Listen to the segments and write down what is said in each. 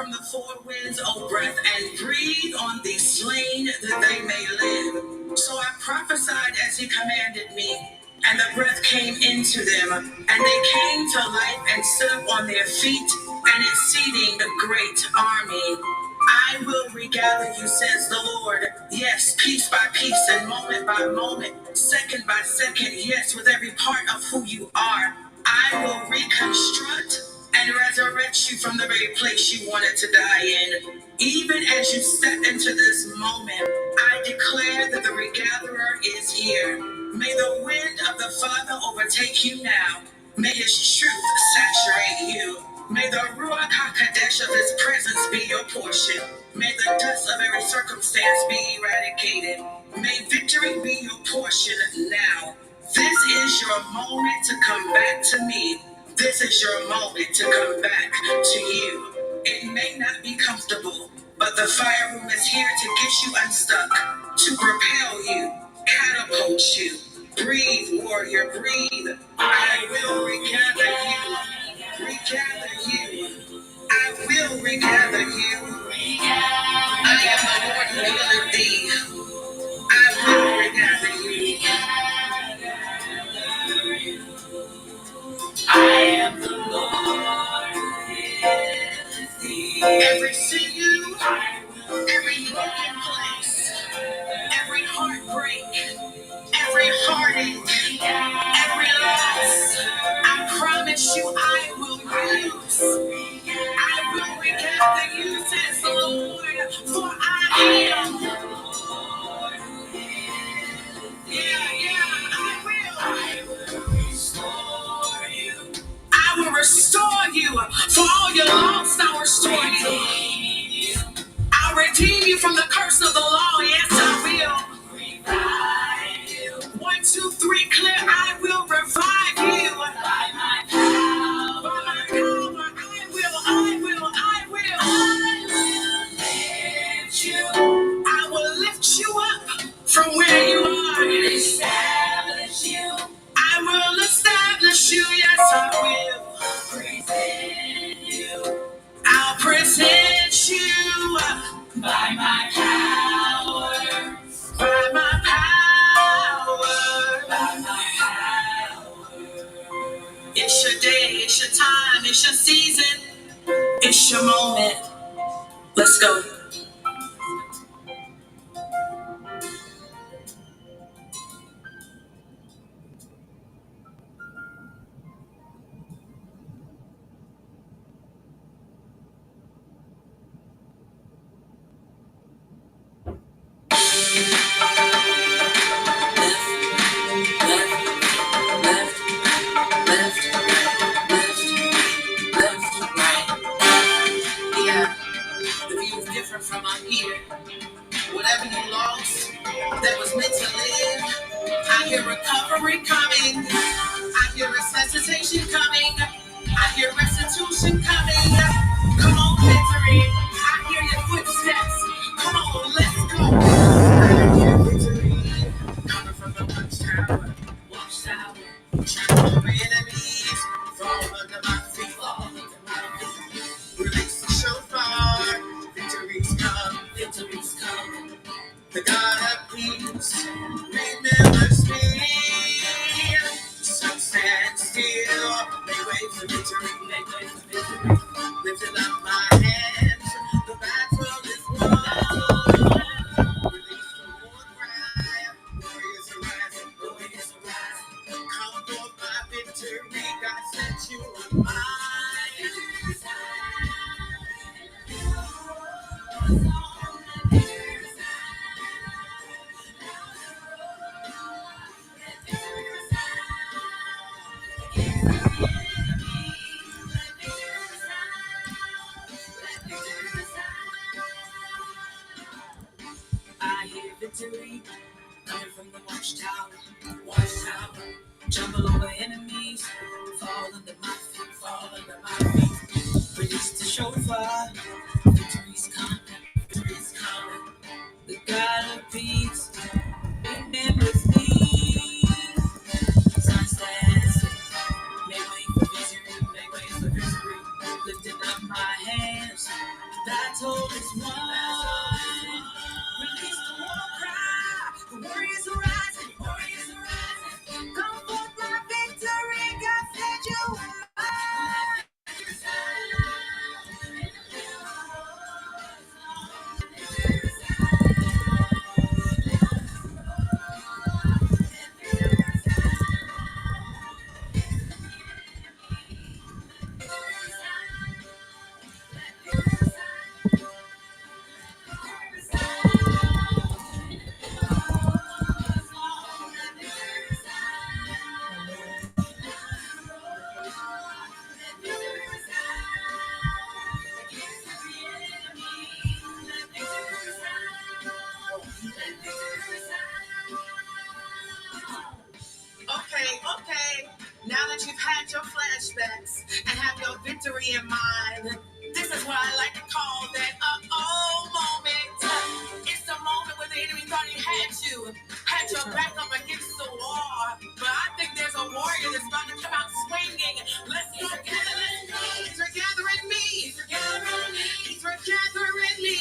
from the four winds, O breath, and breathe on these slain that they may live. So I prophesied as he commanded me, and the breath came into them, and they came to life and stood up on their feet, an exceeding great army. I will regather you, says the Lord. Yes, piece by piece and moment by moment, second by second, yes, with every part of who you are. I will reconstruct and resurrect you from the very place you wanted to die in. Even as you step into this moment, I declare that the regatherer is here. May the wind of the Father overtake you now. May his truth saturate you. May the Ruach HaKodesh of his presence be your portion. May the dust of every circumstance be eradicated. May victory be your portion now. This is your moment to come back to me. This is your moment to come back to you. It may not be comfortable, but the fire room is here to get you unstuck, to propel you, catapult you. Breathe, warrior, breathe. I will regather you. I will regather you. I am the Lord who healeth thee. I will regather you. I am the Lord who healeth thee. Every sinew, every broken place, every heartbreak, every heartache, every loss, I promise you I will use. I will regather you, says the Lord, for I am the Lord who healeth thee. I will restore you. I will restore you. For all your lost, I'll restore you. I'll redeem you from the curse of the law. Yes, I will. Revive you. 1, 2, 3, clear. I will revive you. By my power. By my power. I will lift you. I will lift you up from where you are. Establish you. I will establish you. Yes, I will. Present you. I'll present you by my power, by my power, by my power. It's your day, it's your time, it's your season, it's your moment. Let's go. Different from up here. Whatever you lost that was meant to live, I hear recovery coming. I hear resuscitation coming. I hear restitution coming. Come on, victory. I hear your footsteps. Come on, let's go. I hear victory coming from the watchtower. Watchtower. Trample my enemies. Fall under my feet. Fall under my feet. Release the shofar. Victory's come. Victory's come. The God of peace remembers me. So stand still. Make way for victory. Make way for victory. Lifting up my hands. The battle is won. Release the war cry. Warriors arise. Warriors arise. Come for my victory. God sent you on mine. I hear victory coming from the watchtower. Watchtower. Jumble over enemies. Fall under my feet. Fall under my feet. Release the shofar. Victory's coming. Victory's coming. The God of peace remembers me. Sun stands. Make way for victory. Make way for victory. Lifting up my hands. battle is won. Release the war cry. The warriors are rising. Warriors are rising. Come forth, my victory. God said you are mine. Okay, okay. Now that you've had your flashbacks and have your victory in mind, this is what I like to call that oh moment. It's the moment when the enemy thought he had your back up against the wall. But I think there's a warrior that's about to come out swinging. Let's go, gather, let's go. He's regathering me. He's regathering me. He's regathering me.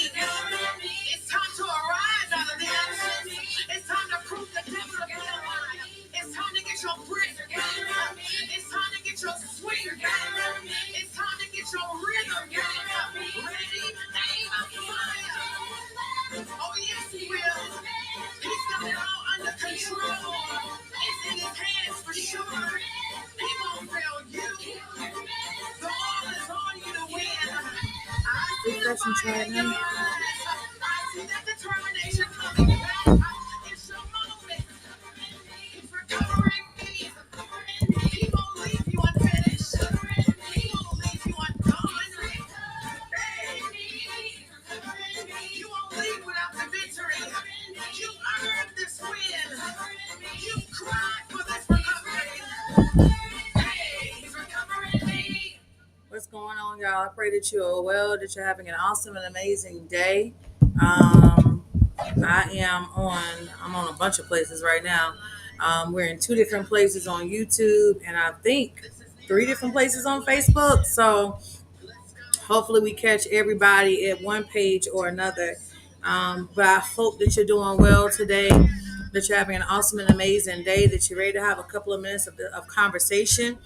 It's time to arise out of the ashes. It's time to prove the devil to be a liar. It's time to get your breath back. It's time to get your swing back. It's time to get your rhythm back. Ready, aim, fire. Oh yes, he will. He's got it all under control. It's in his hands for sure. He won't fail you. The ball is on you to win. I see the fire in your eyes. I see that determination coming back. It's your moment. He's recovering me. He won't leave you unfinished. He won't leave you undone. Hey, you won't leave without the victory. You earned this win. You cried for this recovery. Hey, he's recovering me. What's going on, y'all? I pray that you are well, that you're having an awesome and amazing day. Um, I'm on a bunch of places right now. We're in 2 different places on YouTube, and I think 3 different places on Facebook. So hopefully we catch everybody at one page or another. But I hope that you're doing well today, that you're having an awesome and amazing day, that you're ready to have a couple of minutes of conversation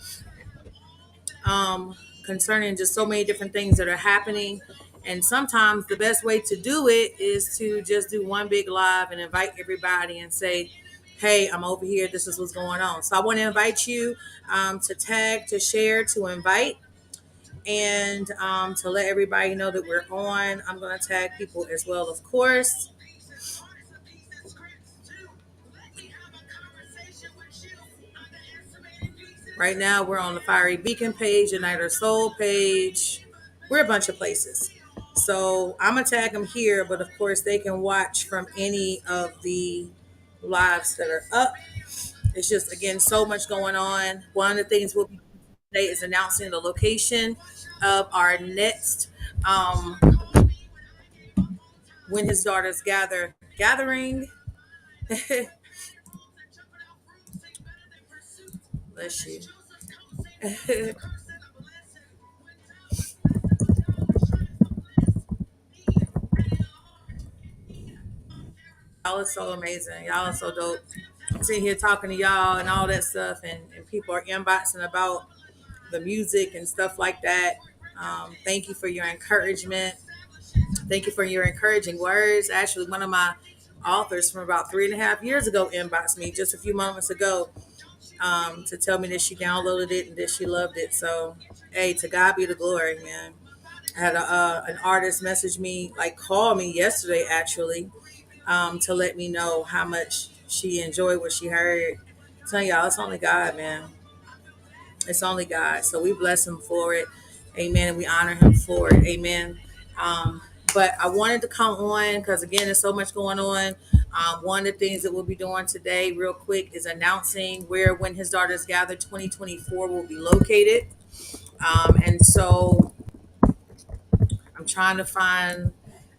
concerning just so many different things that are happening. And sometimes the best way to do it is to just do one big live and invite everybody and say, hey, I'm over here. This is what's going on. So I want to invite you to tag, to share, to invite, and to let everybody know that we're on. I'm going to tag people as well, of course. Right now, we're on the Fiery Beacon page, Uniter Soul page. We're a bunch of places. So I'm going to tag them here, but of course, they can watch from any of the lives that are up. It's just, again, so much going on. One of the things we'll be doing today is announcing the location of our next When His Daughters Gather gathering. Bless you. Y'all are so amazing. Y'all are so dope. I'm sitting here talking to y'all and all that stuff, and people are inboxing about the music and stuff like that. Thank you for your encouragement. Thank you for your encouraging words. Actually, one of my authors from about 3.5 years ago inboxed me just a few moments ago to tell me that she downloaded it and that she loved it. So, hey, to God be the glory, man. I had an artist message me, like call me yesterday actually, to let me know how much she enjoyed what she heard. I'm telling y'all, it's only God, man. It's only God. So we bless him for it. Amen. And we honor him for it. Amen. But I wanted to come on because, again, there's so much going on. One of the things that we'll be doing today, real quick, is announcing where When His Daughters Gather 2024 will be located. And so I'm trying to find,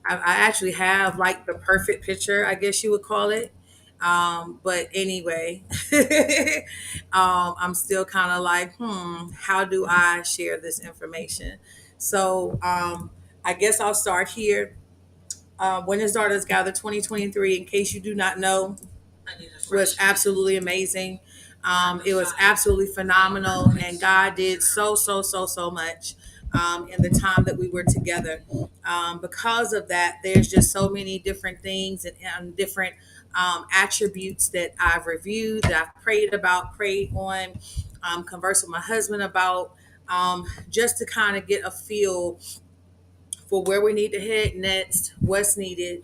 I actually have like the perfect picture, I guess you would call it. But anyway, I'm still kind of like, how do I share this information? So I guess I'll start here. When His Daughters Gather 2023, in case you do not know, was absolutely amazing. It was absolutely phenomenal, and God did so much in the time that we were together. Because of that, there's just so many different things and different attributes that I've reviewed, that I've prayed about, prayed on, conversed with my husband about, just to kind of get a feel for where we need to head next, what's needed.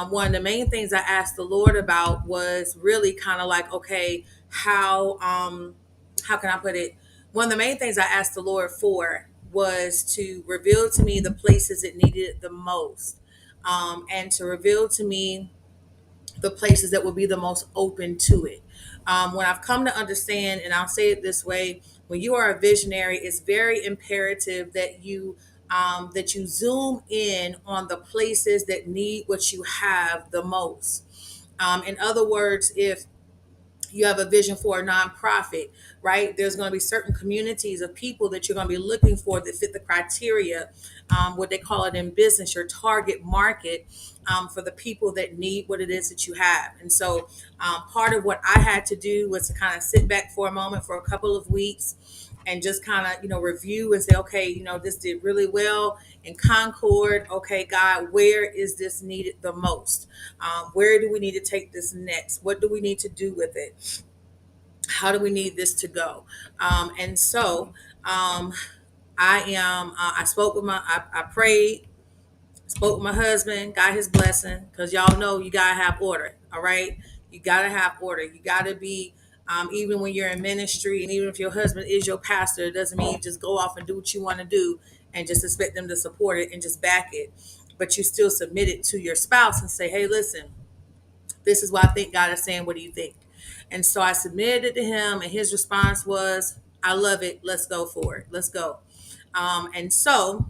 One of the main things I asked the Lord about was really kind of like, okay, how can I put it? One of the main things I asked the Lord for was to reveal to me the places it needed it the most, and to reveal to me the places that will be the most open to it. When I've come to understand, and I'll say it this way, when you are a visionary, it's very imperative that you zoom in on the places that need what you have the most. In other words, if you have a vision for a nonprofit, right? There's going to be certain communities of people that you're going to be looking for that fit the criteria, what they call it in business, your target market, for the people that need what it is that you have. And so, part of what I had to do was to kind of sit back for a moment for a couple of weeks and just kind of, review and say, okay, this did really well in Concord. Okay, God, where is this needed the most? Where do we need to take this next? What do we need to do with it? How do we need this to go? And so, I spoke with I prayed, spoke with my husband, got his blessing, because y'all know you gotta have order. All right, you gotta have order. You gotta be, even when you're in ministry, and even if your husband is your pastor, it doesn't mean you just go off and do what you want to do and just expect them to support it and just back it. But you still submit it to your spouse and say, hey, listen, this is what I think God is saying. What do you think? And so I submitted it to him, and his response was, I love it. Let's go for it. Let's go. And so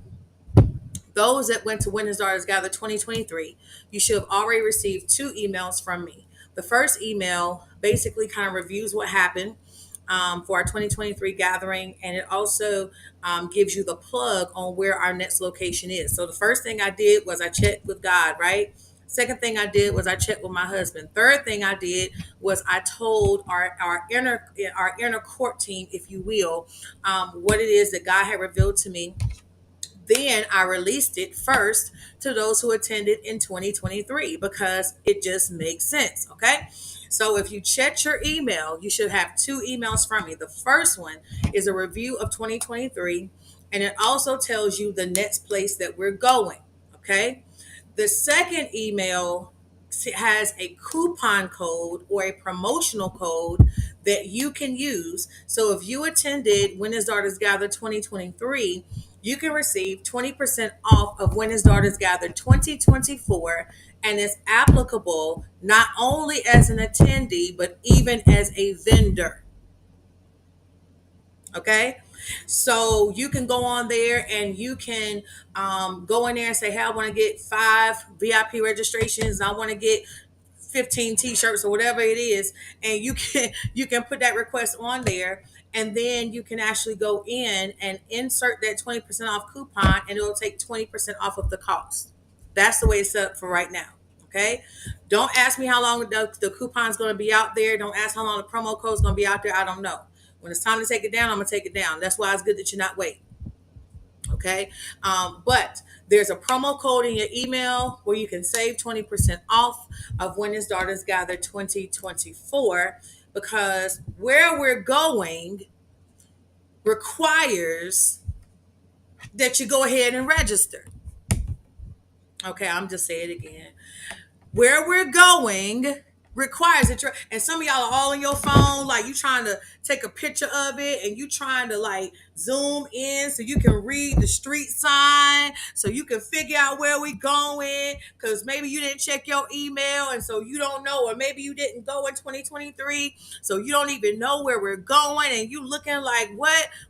those that went to When His Daughters Gather 2023, you should have already received two emails from me. The first email basically kind of reviews what happened, for our 2023 gathering, and it also gives you the plug on where our next location is. So the first thing I did was I checked with God, right? Second thing I did was I checked with my husband. Third thing I did was I told our inner court team, if you will, what it is that God had revealed to me. Then I released it first to those who attended in 2023 because it just makes sense. Okay. So if you check your email, you should have two emails from me. The first one is a review of 2023, and it also tells you the next place that we're going. Okay. The second email has a coupon code or a promotional code that you can use. So if you attended When His Daughters Gather 2023, you can receive 20% off of When His Daughters Gather 2024, and it's applicable not only as an attendee, but even as a vendor. Okay. So you can go on there and you can go in there and say, hey, I want to get 5 VIP registrations. I want to get 15 t-shirts or whatever it is. And you can put that request on there, and then you can actually go in and insert that 20% off coupon, and it'll take 20% off of the cost. That's the way it's set up for right now. Okay. Don't ask me how long the coupon is going to be out there. Don't ask how long the promo code is going to be out there. I don't know. When it's time to take it down, I'm going to take it down. That's why it's good that you're not waiting. Okay. But there's a promo code in your email where you can save 20% off of When His Daughters Gather 2024, because where we're going requires that you go ahead and register. Okay. I'm just saying it again. Where we're going requires it. And some of y'all are all on your phone, like you trying to take a picture of it, and you trying to like zoom in so you can read the street sign, so you can figure out where we going, because maybe you didn't check your email, and so you don't know, or maybe you didn't go in 2023, so you don't even know where we're going, and you looking like,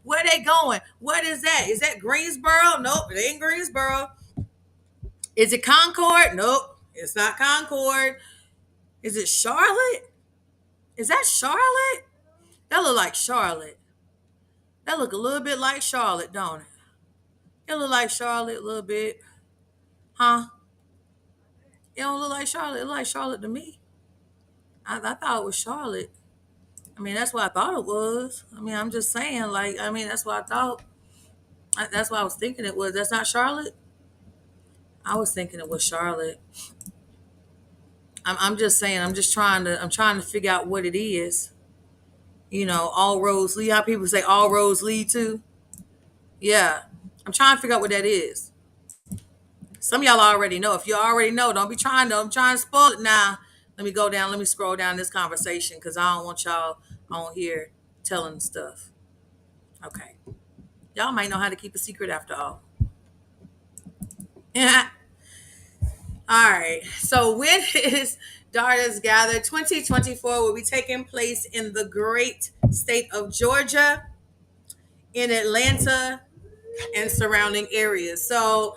where they going? What is that? Is that Greensboro? Nope, it ain't Greensboro. Is it Concord? Nope, it's not Concord. Is it Charlotte? Is that Charlotte? That look like Charlotte. That look a little bit like Charlotte, don't it? It look like Charlotte a little bit. Huh? It don't look like Charlotte. It look like Charlotte to me. I thought it was Charlotte. I mean, that's what I thought it was. I mean, I'm just saying, like, I mean, that's what I thought. That's what I was thinking it was. That's not Charlotte? I was thinking it was Charlotte. I'm just saying, I'm trying to figure out what it is. All roads lead. How people say all roads lead to? Yeah. I'm trying to figure out what that is. Some of y'all already know. If you already know, don't be trying to, I'm trying to spoil it now. Let me go down, let me scroll down this conversation because I don't want y'all on here telling stuff. Okay. Y'all might know how to keep a secret after all. Yeah. All right. So when is Daughters Gather 2024 will be taking place in the great state of Georgia, in Atlanta, and surrounding areas. So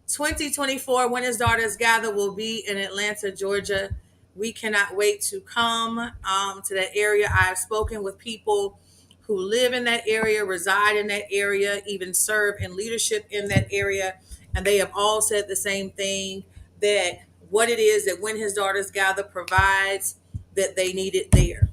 2024 When His Daughters Gather will be in Atlanta, Georgia. We cannot wait to come to that area. I've spoken with people who live in that area, reside in that area, even serve in leadership in that area. And they have all said the same thing, that what it is that When His Daughters Gather provides, that they need it there.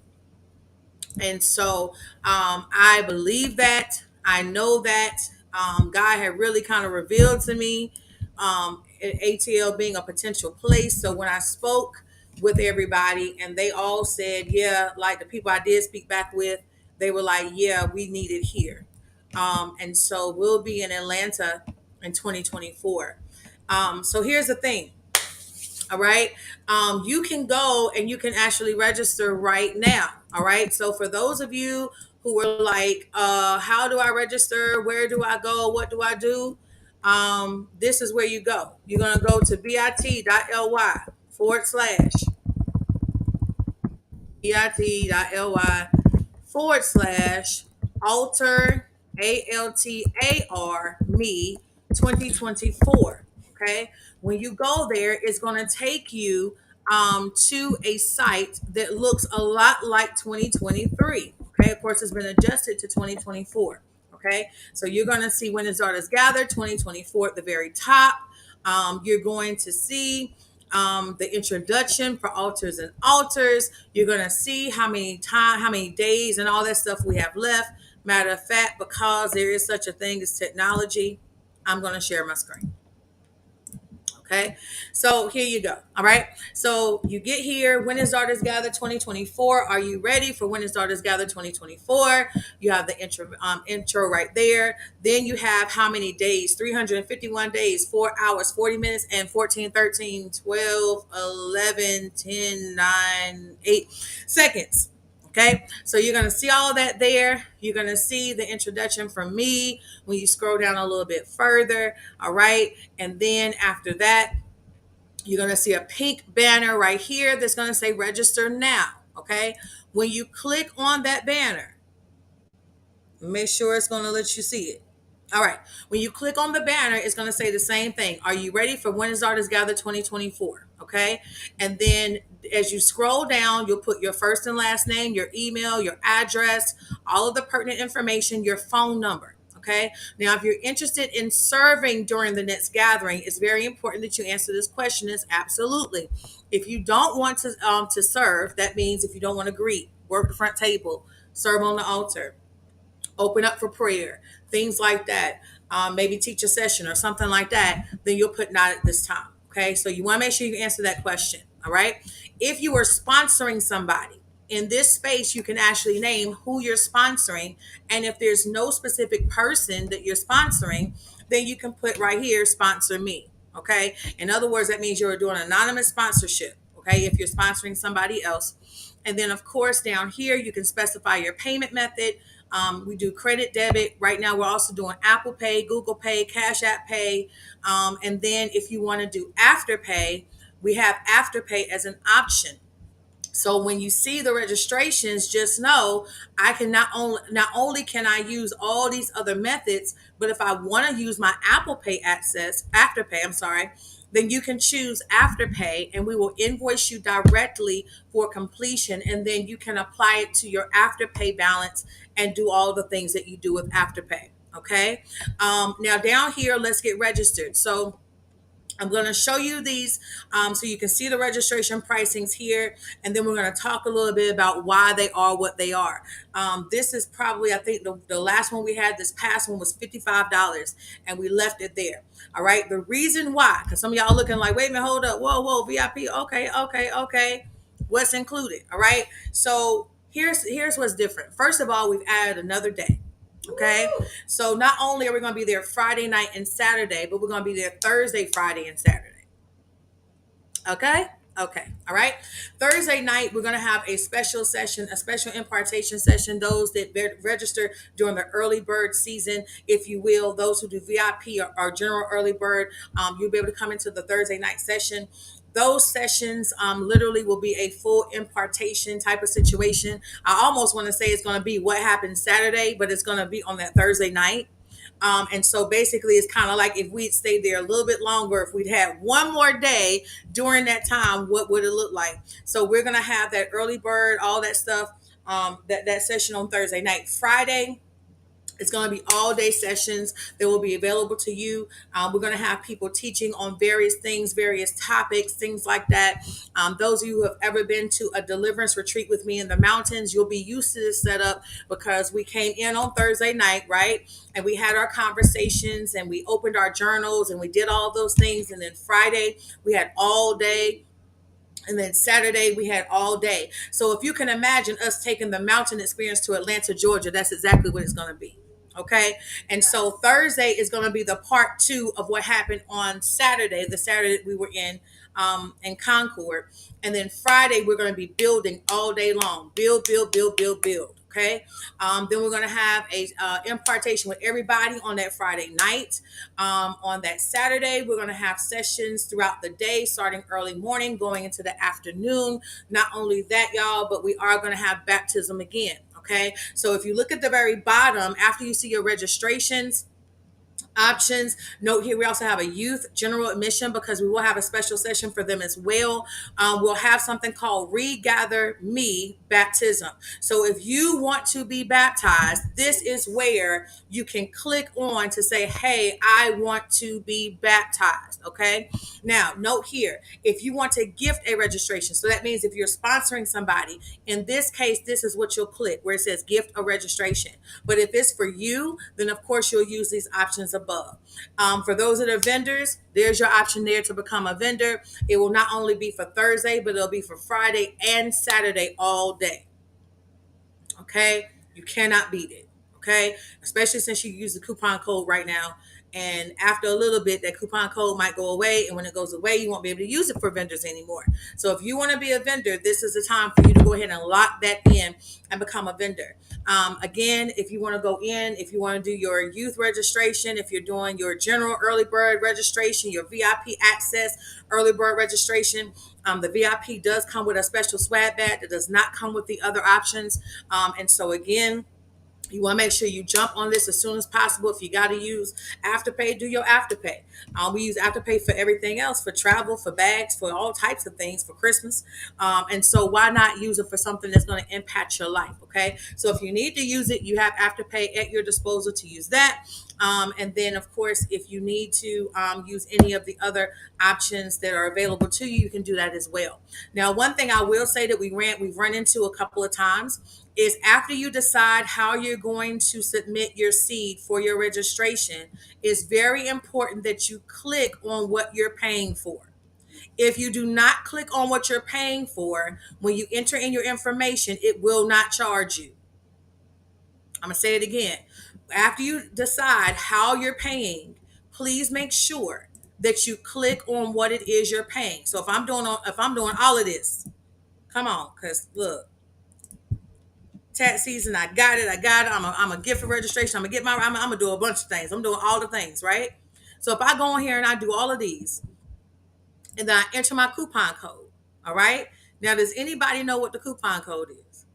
And so I believe that. I know that. God had really kind of revealed to me ATL being a potential place. So when I spoke with everybody and they all said, yeah, like the people I did speak back with, they were like, yeah, we need it here. And so we'll be in Atlanta in 2024. So here's the thing. All right. You can go and you can actually register right now. All right. So for those of you who are like, how do I register? Where do I go? What do I do? This is where you go. You're going to go to bit.ly bit.ly altar altar me 2024. Okay, when you go there, it's going to take you to a site that looks a lot like 2023. Okay, of course it's been adjusted to 2024. Okay, so you're going to see When His Daughters Gather 2024 at the very top. You're going to see the introduction for altars and altars. You're going to see how many days and all that stuff we have left. Matter of fact, because there is such a thing as technology, I'm going to share my screen. Okay, so here you go. All right, so you get here. When His Daughters Gather 2024. Are you ready for When His Daughters Gather 2024? You have the intro right there. Then you have how many days? 351 days, 4 hours, 40 minutes, and 14, 13, 12, 11, 10, 9, 8 seconds. Okay, so you're going to see all that there. You're going to see the introduction from me when you scroll down a little bit further. All right, and then after that, you're going to see a pink banner right here that's going to say register now. Okay, when you click on that banner, make sure it's going to let you see it. All right. When you click on the banner, it's going to say the same thing. Are you ready for When His Daughters Gather 2024? Okay. And then as you scroll down, you'll put your first and last name, your email, your address, all of the pertinent information, your phone number. Okay. Now, if you're interested in serving during the next gathering, it's very important that you answer this question. Is absolutely. If you don't want to serve, that means if you don't want to greet, work the front table, serve on the altar, open up for prayer, things like that, maybe teach a session or something like that, then you'll put not at this time. Okay, so you want to make sure you answer that question. All right, if you are sponsoring somebody in this space, you can actually name who you're sponsoring, and if there's no specific person that you're sponsoring, then you can put right here, sponsor me. Okay, in other words, that means you're doing anonymous sponsorship. Okay, if you're sponsoring somebody else. And then, of course, down here, you can specify your payment method. We do credit, debit. Right now, we're also doing Apple Pay, Google Pay, Cash App Pay. And then if you want to do Afterpay, we have Afterpay as an option. So when you see the registrations, just know I can not only can I use all these other methods, but if I want to use my Apple Pay Afterpay, I'm sorry, then you can choose Afterpay and we will invoice you directly for completion. And then you can apply it to your Afterpay balance and do all the things that you do with Afterpay. Okay. Now down here, let's get registered. So I'm going to show you these so you can see the registration pricings here, and then we're going to talk a little bit about why they are what they are. This is probably, I think, the last one we had, this past one was $55, and we left it there. All right. The reason why, because some of y'all looking like, wait a minute, hold up, whoa, whoa, VIP, okay, okay, okay. What's included? All right. So here's what's different. First of all, we've added another day. Okay. So not only are we going to be there Friday night and Saturday, but we're going to be there Thursday, Friday, and Saturday. Okay. Okay. All right. Thursday night, we're going to have a special session, a special impartation session. Those that register during the early bird season, if you will, those who do VIP or general early bird, you'll be able to come into the Thursday night session. Those sessions literally will be a full impartation type of situation. I almost want to say it's going to be what happened Saturday, but it's going to be on that Thursday night. And so basically, it's kind of like if we'd stayed there a little bit longer, if we'd had one more day during that time, what would it look like? So we're going to have that early bird, all that stuff, that session on Thursday night. Friday, it's going to be all day sessions that will be available to you. We're going to have people teaching on various things, various topics, things like that. Those of you who have ever been to a deliverance retreat with me in the mountains, you'll be used to this setup because we came in on Thursday night, right? And we had our conversations and we opened our journals and we did all those things. And then Friday, we had all day, and then Saturday we had all day. So if you can imagine us taking the mountain experience to Atlanta, Georgia, that's exactly what it's going to be. Okay. And so Thursday is going to be the part two of what happened on Saturday, the Saturday we were in Concord. And then Friday, we're going to be building all day long. Build, build, build, build, build. Okay. Then we're going to have a impartation with everybody on that Friday night. On that Saturday, we're going to have sessions throughout the day, starting early morning, going into the afternoon. Not only that, y'all, but we are going to have baptism again. Okay. So if you look at the very bottom, after you see your registrations, options. Note here, we also have a youth general admission because we will have a special session for them as well. We'll have something called Regather Me Baptism. So if you want to be baptized, this is where you can click on to say, hey, I want to be baptized. Okay. Now, note here, if you want to gift a registration, so that means if you're sponsoring somebody, in this case, this is what you'll click where it says gift a registration. But if it's for you, then of course you'll use these options above. For those that are vendors, there's your option there to become a vendor. It will not only be for Thursday, but it'll be for Friday and Saturday all day. Okay. You cannot beat it. Okay. Especially since you use the coupon code right now. And after a little bit, that coupon code might go away. And when it goes away, you won't be able to use it for vendors anymore. So if you want to be a vendor, this is the time for you to go ahead and lock that in and become a vendor. Again, if you want to go in, if you want to do your youth registration, if you're doing your general early bird registration, your VIP access early bird registration, the VIP does come with a special swag bag that does not come with the other options. And so again, you want to make sure you jump on this as soon as possible. If you got to use Afterpay, do your Afterpay. We use Afterpay for everything else, for travel, for bags, for all types of things, for Christmas. And so why not use it for something that's going to impact your life? Okay. So if you need to use it, you have Afterpay at your disposal to use that. And then, of course, if you need to use any of the other options that are available to you, you can do that as well. Now, one thing I will say that we've run into a couple of times is after you decide how you're going to submit your seed for your registration, it's very important that you click on what you're paying for. If you do not click on what you're paying for, when you enter in your information, it will not charge you. I'm going to say it again. After you decide how you're paying, please make sure that you click on what it is you're paying. So if I'm doing all of this, come on, because look, tax season, I got it. I'm a gift for registration. I'm gonna do a bunch of things. I'm doing all the things, right? So if I go in here and I do all of these, and then I enter my coupon code, all right. Now, does anybody know what the coupon code is?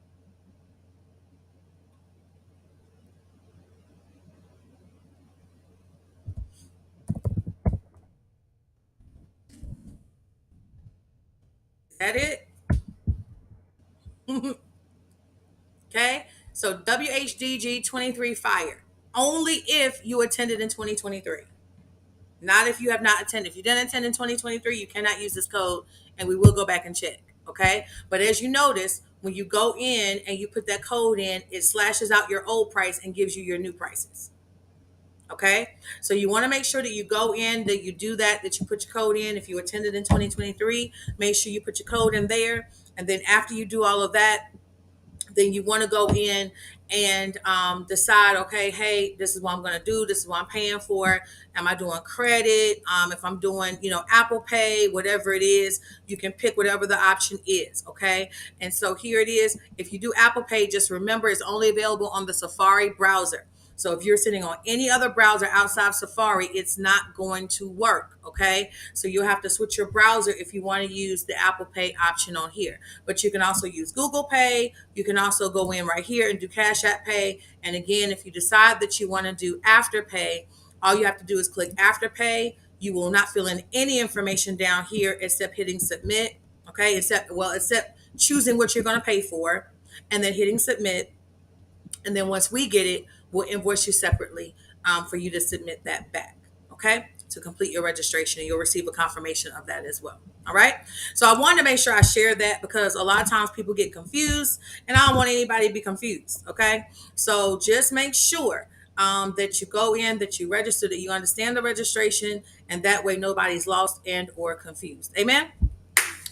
Is that it? Okay. So WHDG 23 fire only if you attended in 2023. Not if you have not attended. If you didn't attend in 2023, you cannot use this code, and we will go back and check. Okay. But as you notice, when you go in and you put that code in, it slashes out your old price and gives you your new prices. Okay. So you want to make sure that you go in, that you do that you put your code in. If you attended in 2023, make sure you put your code in there. And then after you do all of that, then you want to go in and decide, okay, hey, this is what I'm going to do. This is what I'm paying for. Am I doing credit? If I'm doing, Apple Pay, whatever it is, you can pick whatever the option is. Okay. And so here it is. If you do Apple Pay, just remember it's only available on the Safari browser. So if you're sitting on any other browser outside Safari, it's not going to work. Okay. So you'll have to switch your browser if you want to use the Apple Pay option on here. But you can also use Google Pay. You can also go in right here and do Cash App Pay. And again, if you decide that you want to do Afterpay, all you have to do is click Afterpay. You will not fill in any information down here except hitting submit. Okay. Except choosing what you're going to pay for and then hitting submit. And then once we get it, we'll invoice you separately for you to submit that back. Okay. To complete your registration, and you'll receive a confirmation of that as well. All right. So I wanted to make sure I share that because a lot of times people get confused and I don't want anybody to be confused. Okay. So just make sure that you go in, that you register, that you understand the registration, and that way nobody's lost and or confused. Amen.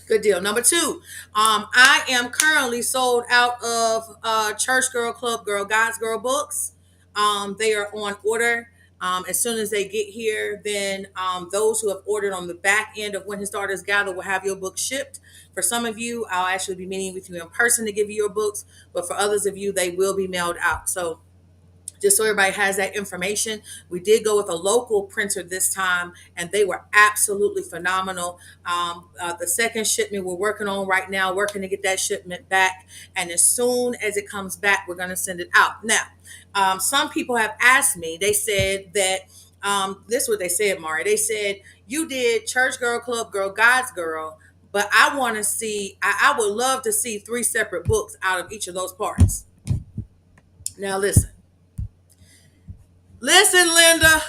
Good deal. Number two, I am currently sold out of Church Girl, Club Girl, God's Girl books. They are on order. As soon as they get here, then those who have ordered on the back end of When His Daughters Gather will have your book shipped. For some of you, I'll actually be meeting with you in person to give you your books, but for others of you, they will be mailed out. So just so everybody has that information. We did go with a local printer this time, and they were absolutely phenomenal. The second shipment we're working on right now, working to get that shipment back. And as soon as it comes back, we're going to send it out. Now, some people have asked me, they said that, this is what they said, Mari. They said, you did Church Girl, Club Girl, God's Girl, but I want to see, I would love to see 3 separate books out of each of those parts. Now, listen. Listen, Linda.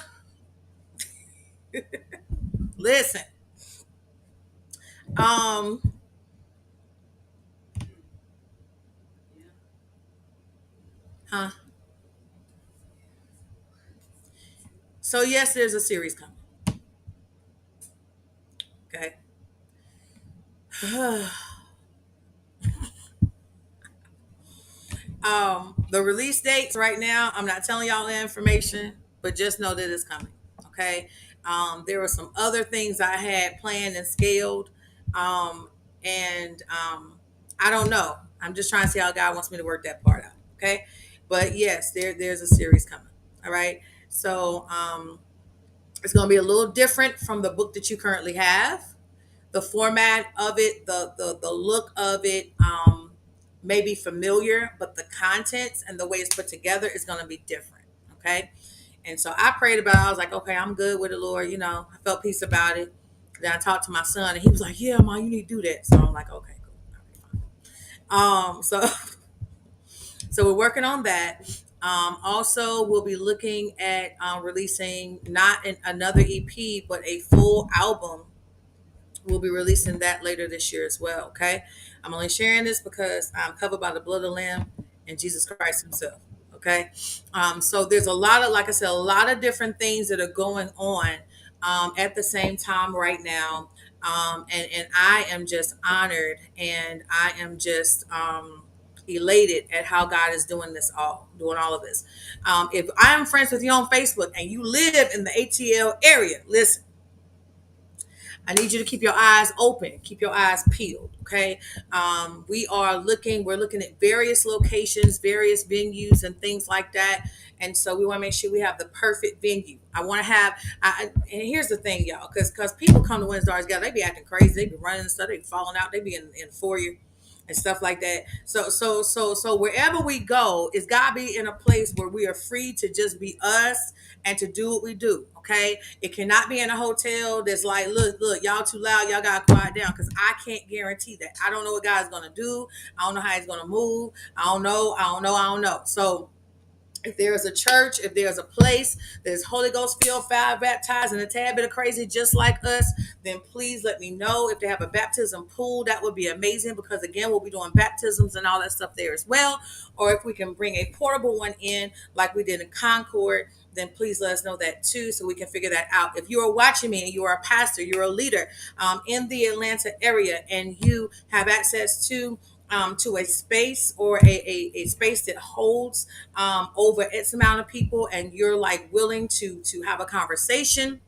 Listen. Huh? So yes, there's a series coming. Okay. The release dates right now, I'm not telling y'all the information, but just know that it's coming. Okay. There were some other things I had planned and scaled. And I don't know. I'm just trying to see how God wants me to work that part out. Okay. But yes, there's a series coming. All right. So it's going to be a little different from the book that you currently have. The format of it, the look of it, may be familiar, but the contents and the way it's put together is going to be different. Okay. And so I prayed about it. I was like, okay, I'm good with the Lord. I felt peace about it. Then I talked to my son and he was like, yeah, Mom, you need to do that. So I'm like, okay, cool. So so we're working on that. Also, we'll be looking at releasing not another EP, but a full album. We'll be releasing that later this year as well. Okay. I'm only sharing this because I'm covered by the blood of the Lamb and Jesus Christ himself. Okay. So there's a lot of, like I said, a lot of different things that are going on at the same time right now. And I am just honored and I am just elated at how God is doing doing all of this. If I am friends with you on Facebook and you live in the ATL area, listen, I need you to keep your eyes open, keep your eyes peeled. Okay. We're looking at various locations, various venues and things like that. And so we want to make sure we have the perfect venue. I want to have, and here's the thing, y'all, because people come to Wednesday Stars Gather, they be acting crazy, they be running and stuff, they be falling out, they be in foyer and stuff like that. So wherever we go, it's gotta be in a place where we are free to just be us and to do what we do. Okay. It cannot be in a hotel that's like, look, y'all too loud, y'all gotta quiet down, because I can't guarantee that. I don't know what God's gonna do. I don't know how he's gonna move. I don't know. So If there's a church, if there's a place that's Holy Ghost filled, fire baptized, and a tad bit of crazy just like us, then please let me know. If they have a baptism pool, that would be amazing, because again, we'll be doing baptisms and all that stuff there as well. Or if we can bring a portable one in like we did in Concord, then please let us know that too, so we can figure that out. If you are watching me and you are a pastor, you're a leader in the Atlanta area, and you have access to a space, or a space that holds over X amount of people, and you're like willing to have a conversation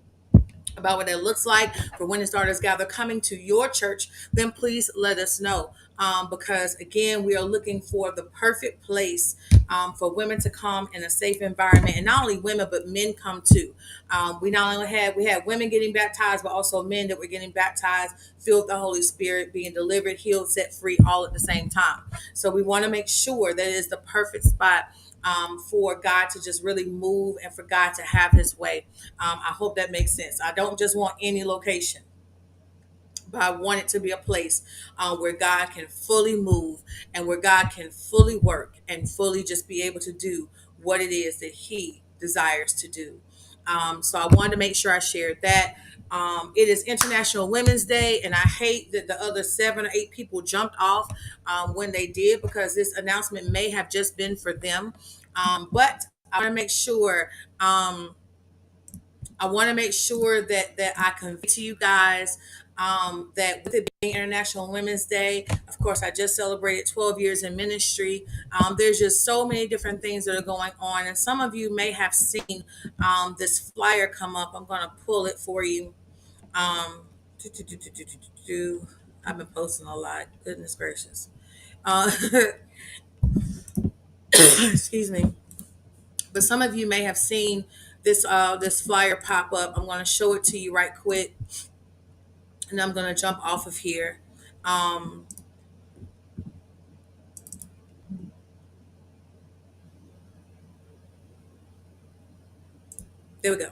about what that looks like for when the starters gather coming to your church, then please let us know. Because again, we are looking for the perfect place for women to come in a safe environment, and not only women but men come too. We not only had women getting baptized, but also men that were getting baptized, filled with the Holy Spirit, being delivered, healed, set free, all at the same time. So we want to make sure that it is the perfect spot for God to just really move and for God to have his way. I hope that makes sense. I don't just want any location, but I want it to be a place where God can fully move, and where God can fully work and fully just be able to do what it is that he desires to do. So I wanted to make sure I shared that. It is International Women's Day, and I hate that the other 7 or 8 people jumped off when they did, because this announcement may have just been for them. But I want to make sure. I want to make sure that I convey to you guys that with it being International Women's Day, of course, I just celebrated 12 years in ministry. There's just so many different things that are going on, and some of you may have seen this flyer come up. I'm going to pull it for you. Um, do, do, do, do, do, do, do. I've been posting a lot. Goodness gracious. Uh, excuse me. But some of you may have seen this flyer pop up. I'm going to show it to you right quick, and I'm going to jump off of here. Um, there we go.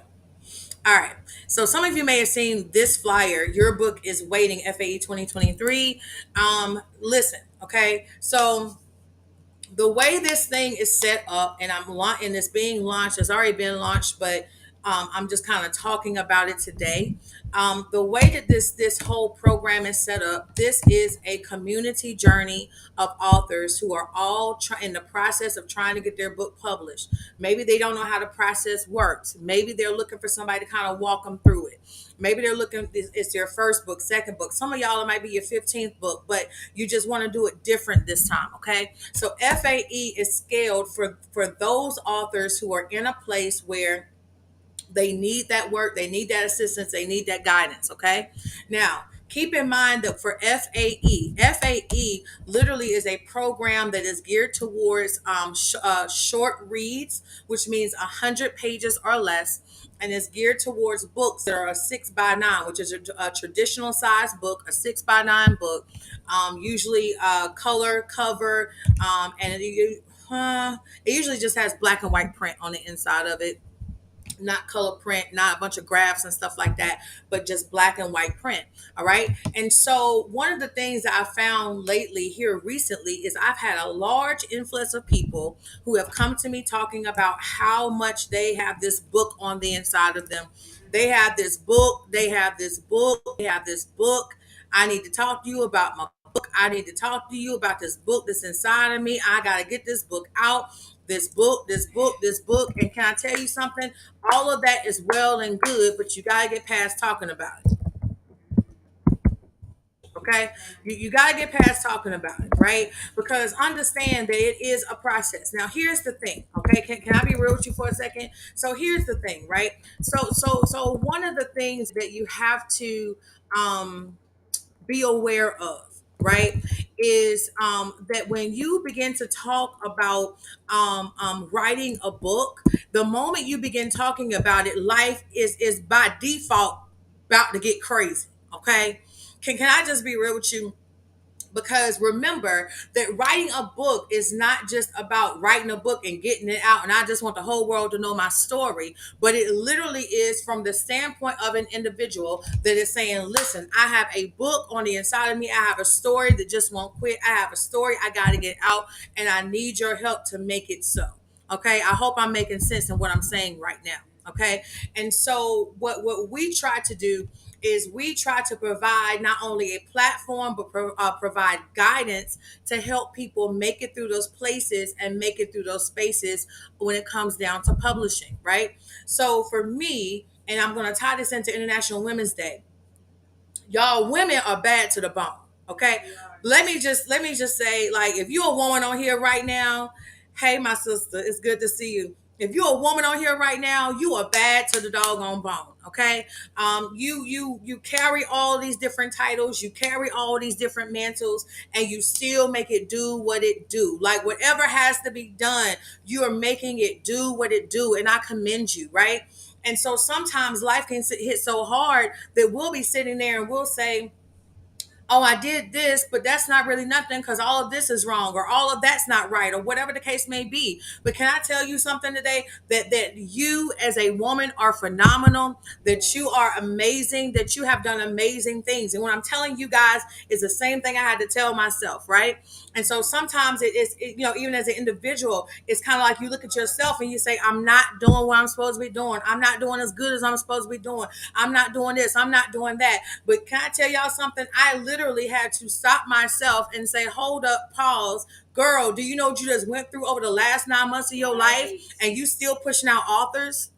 All right. So some of you may have seen this flyer. Your book is waiting, FAE 2023. Listen, okay. So the way this thing is set up, and and it's being launched, it's already been launched, but I'm just kind of talking about it today. The way that this whole program is set up, this is a community journey of authors who are all in the process of trying to get their book published. Maybe they don't know how the process works. Maybe they're looking for somebody to kind of walk them through it. Maybe they're looking, it's their first book, second book. Some of y'all, it might be your 15th book, but you just want to do it different this time, okay? So FAE is scaled for those authors who are in a place where they need that work, they need that assistance, they need that guidance, okay? Now, keep in mind that for FAE literally is a program that is geared towards short reads, which means 100 pages or less, and is geared towards books that are a 6x9, which is a traditional size book, a 6x9 book, usually color cover, and it usually just has black and white print on the inside of it, not color print, not a bunch of graphs and stuff like that, but just black and white print. All right. And so one of the things that I found lately here recently is I've had a large influx of people who have come to me talking about how much they have this book on the inside of them. They have this book, they have this book, they have this book. I need to talk to you about my book. I need to talk to you about this book that's inside of me. I got to get this book out. This book, this book, this book. And can I tell you something? All of that is well and good, but you got to get past talking about it. Okay. You got to get past talking about it, right? Because understand that it is a process. Now, here's the thing. Okay. Can I be real with you for a second? So here's the thing, right? So one of the things that you have to, be aware of, right, is that when you begin to talk about writing a book, the moment you begin talking about it, life is by default about to get crazy. Okay. Can I just be real with you? Because remember that writing a book is not just about writing a book and getting it out and I just want the whole world to know my story, but it literally is from the standpoint of an individual that is saying, listen, I have a book on the inside of me, I have a story that just won't quit, I have a story I got to get out, and I need your help to make it so. Okay, I hope I'm making sense in what I'm saying right now. Okay, and so what we try to do is we try to provide not only a platform but provide guidance to help people make it through those places and make it through those spaces when it comes down to publishing, right? So for me, and I'm going to tie this into International Women's Day, y'all women are bad to the bone. Okay, let me just say, like, if you're a woman on here right now, hey my sister, it's good to see you. If you're a woman on here right now, you are bad to the doggone bone. Okay, you carry all these different titles, you carry all these different mantles, and you still make it do what it do. Like, whatever has to be done, you are making it do what it do, and I commend you, right? And so sometimes life can hit so hard that we'll be sitting there and we'll say, oh, I did this, but that's not really nothing because all of this is wrong or all of that's not right or whatever the case may be. But can I tell you something today, that you as a woman are phenomenal, that you are amazing, that you have done amazing things. And what I'm telling you guys is the same thing I had to tell myself, right? And so sometimes even as an individual, it's kind of like you look at yourself and you say, I'm not doing what I'm supposed to be doing. I'm not doing as good as I'm supposed to be doing. I'm not doing this. I'm not doing that. But can I tell y'all something? I literally had to stop myself and say, hold up, pause. Girl, do you know what you just went through over the last 9 months of your life, and you still pushing out authors,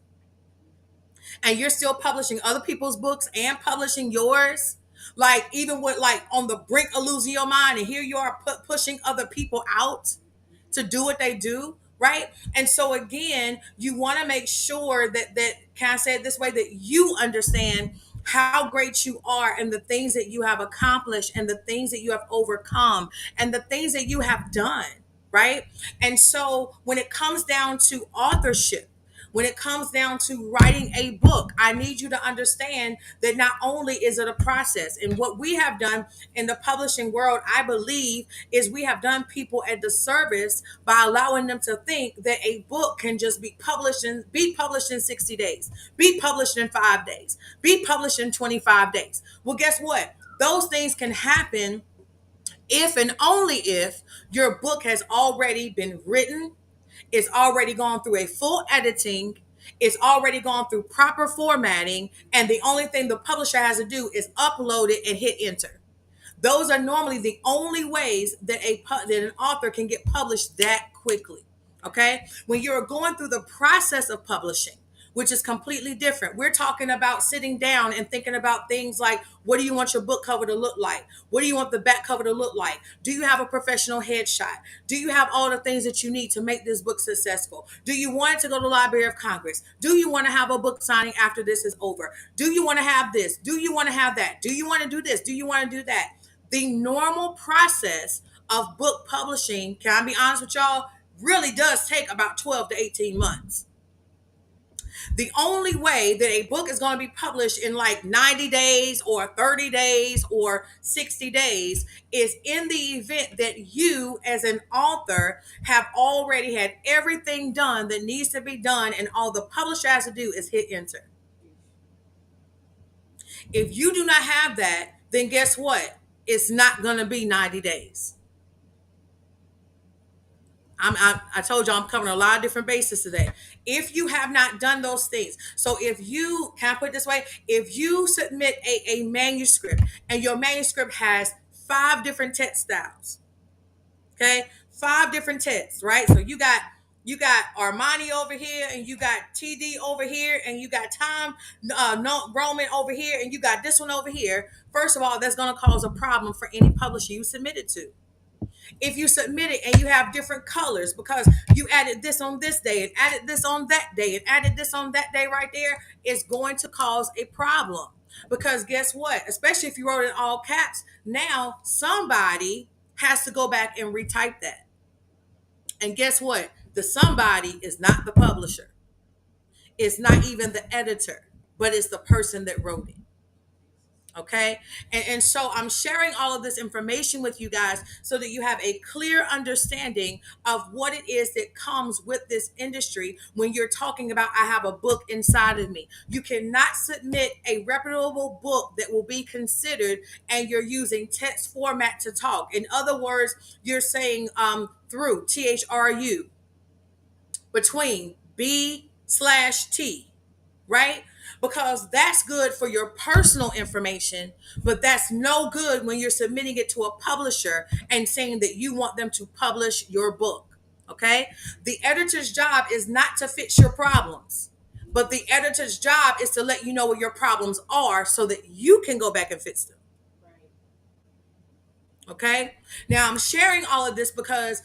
and you're still publishing other people's books and publishing yours? Like, even with, like, on the brink of losing your mind, and here you are pushing other people out to do what they do, right? And so again, you want to make sure that can I say it this way, that you understand how great you are and the things that you have accomplished and the things that you have overcome and the things that you have done, right? And so when it comes down to authorship, when it comes down to writing a book, I need you to understand that not only is it a process, and what we have done in the publishing world, I believe, is we have done people a disservice by allowing them to think that a book can just be published in 60 days, be published in 5 days, be published in 25 days. Well, guess what? Those things can happen if and only if your book has already been written, it's already gone through a full editing, it's already gone through proper formatting, and the only thing the publisher has to do is upload it and hit enter. Those are normally the only ways that an author can get published that quickly. Okay, when you're going through the process of publishing, which is completely different. We're talking about sitting down and thinking about things like, what do you want your book cover to look like? What do you want the back cover to look like? Do you have a professional headshot? Do you have all the things that you need to make this book successful? Do you want it to go to the Library of Congress? Do you want to have a book signing after this is over? Do you want to have this? Do you want to have that? Do you want to do this? Do you want to do that? The normal process of book publishing, can I be honest with y'all, really does take about 12 to 18 months. The only way that a book is going to be published in like 90 days or 30 days or 60 days is in the event that you, as an author, have already had everything done that needs to be done, and all the publisher has to do is hit enter. If you do not have that, then guess what? It's not going to be 90 days. I told you I'm covering a lot of different bases today. If you have not done those things, so if you, can I put it this way, if you submit a manuscript and your manuscript has 5 different text styles, okay, 5 different texts, right? So you got Armani over here, and you got TD over here, and you got Tom no, Roman over here, and you got this one over here. First of all, that's going to cause a problem for any publisher you submit it to. If you submit it and you have different colors because you added this on this day and added this on that day and added this on that day right there, it's going to cause a problem. Because guess what? Especially if you wrote it in all caps, now somebody has to go back and retype that. And guess what? The somebody is not the publisher. It's not even the editor, but it's the person that wrote it. Okay, and so I'm sharing all of this information with you guys so that you have a clear understanding of what it is that comes with this industry. When you're talking about, I have a book inside of me, you cannot submit a reputable book that will be considered and you're using text format to talk. In other words, you're saying through THRU, between B/T, right? Because that's good for your personal information, but that's no good when you're submitting it to a publisher and saying that you want them to publish your book. Okay? The editor's job is not to fix your problems, but the editor's job is to let you know what your problems are so that you can go back and fix them. Okay. Now I'm sharing all of this because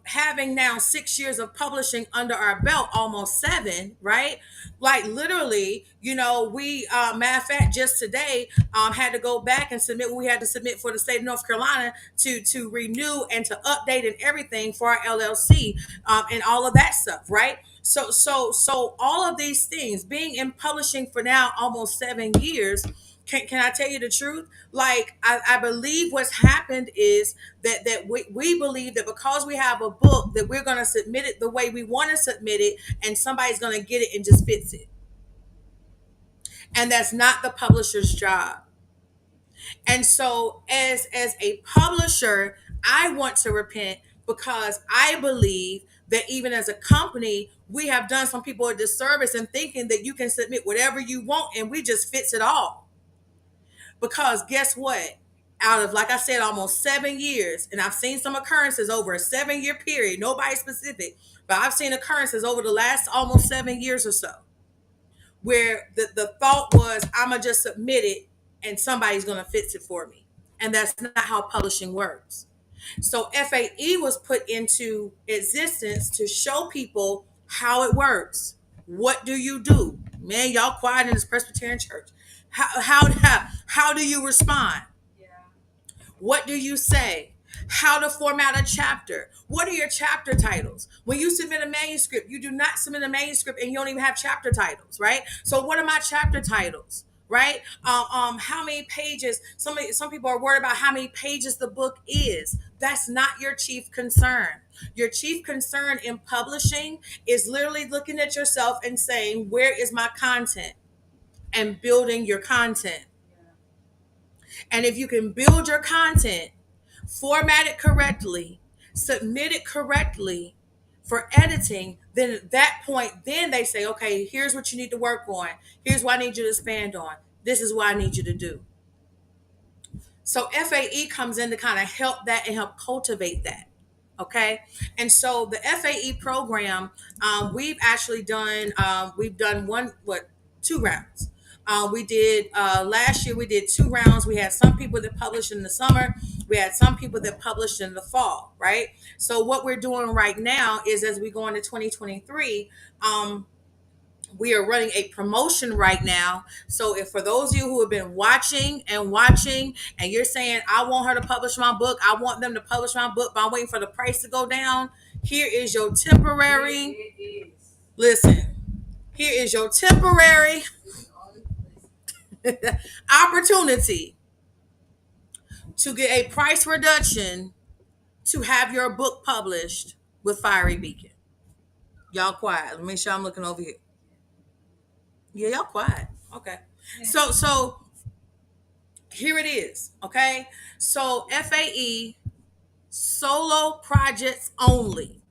having now 6 years of publishing under our belt, almost seven, right? Like literally, we matter of fact, just today, had to go back and submit what we had to submit for the state of North Carolina to renew and to update and everything for our LLC, and all of that stuff, right? So all of these things, being in publishing for now almost 7 years. Can I tell you the truth? Like I believe what's happened is that we believe that because we have a book that we're going to submit it the way we want to submit it, and somebody's going to get it and just fix it. And that's not the publisher's job. And so as a publisher, I want to repent because I believe that even as a company, we have done some people a disservice in thinking that you can submit whatever you want and we just fix it all. Because guess what? Out of, like I said, almost 7 years, and I've seen some occurrences over a 7 year period, nobody specific, but I've seen occurrences over the last almost 7 years or so, where the thought was, I'm going to just submit it and somebody's going to fix it for me. And that's not how publishing works. So FAE was put into existence to show people how it works. What do you do? Man, y'all quiet in this Presbyterian church. How do you respond? What do you say? How to format a chapter. What are your chapter titles? When you submit a manuscript, you do not submit a manuscript and you don't even have chapter titles, right? So what are my chapter titles? Right? How many pages? Some people are worried about how many pages the book is. That's not your chief concern. Your chief concern in publishing is literally looking at yourself and saying, where is my content? And building your content. And if you can build your content, format it correctly, submit it correctly for editing, then at that point, then they say, okay, here's what you need to work on. Here's what I need you to expand on. This is what I need you to do. So FAE comes in to kind of help that and help cultivate that. Okay. And so the FAE program, we've actually done, two rounds. We did last year, we did 2 rounds. We had some people that published in the summer. We had some people that published in the fall, right? So what we're doing right now is, as we go into 2023, we are running a promotion right now. So if for those of you who have been watching and you're saying, I want her to publish my book, I want them to publish my book, but I'm waiting for the price to go down, here is your temporary, listen, here is your temporary opportunity to get a price reduction to have your book published with Fiery Beacon. Y'all quiet. Let me make sure I'm looking over here. Yeah, y'all quiet. Okay. So here it is. Okay. So FAE, solo projects only.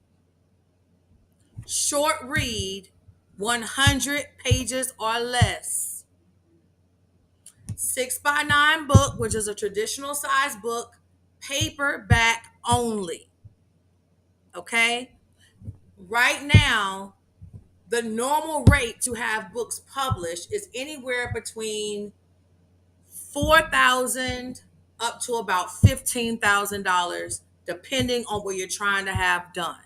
Short read, 100 pages or less. 6x9 book, which is a traditional size book, paperback only. Okay. Right now, the normal rate to have books published is anywhere between $4,000 up to about $15,000, depending on what you're trying to have done.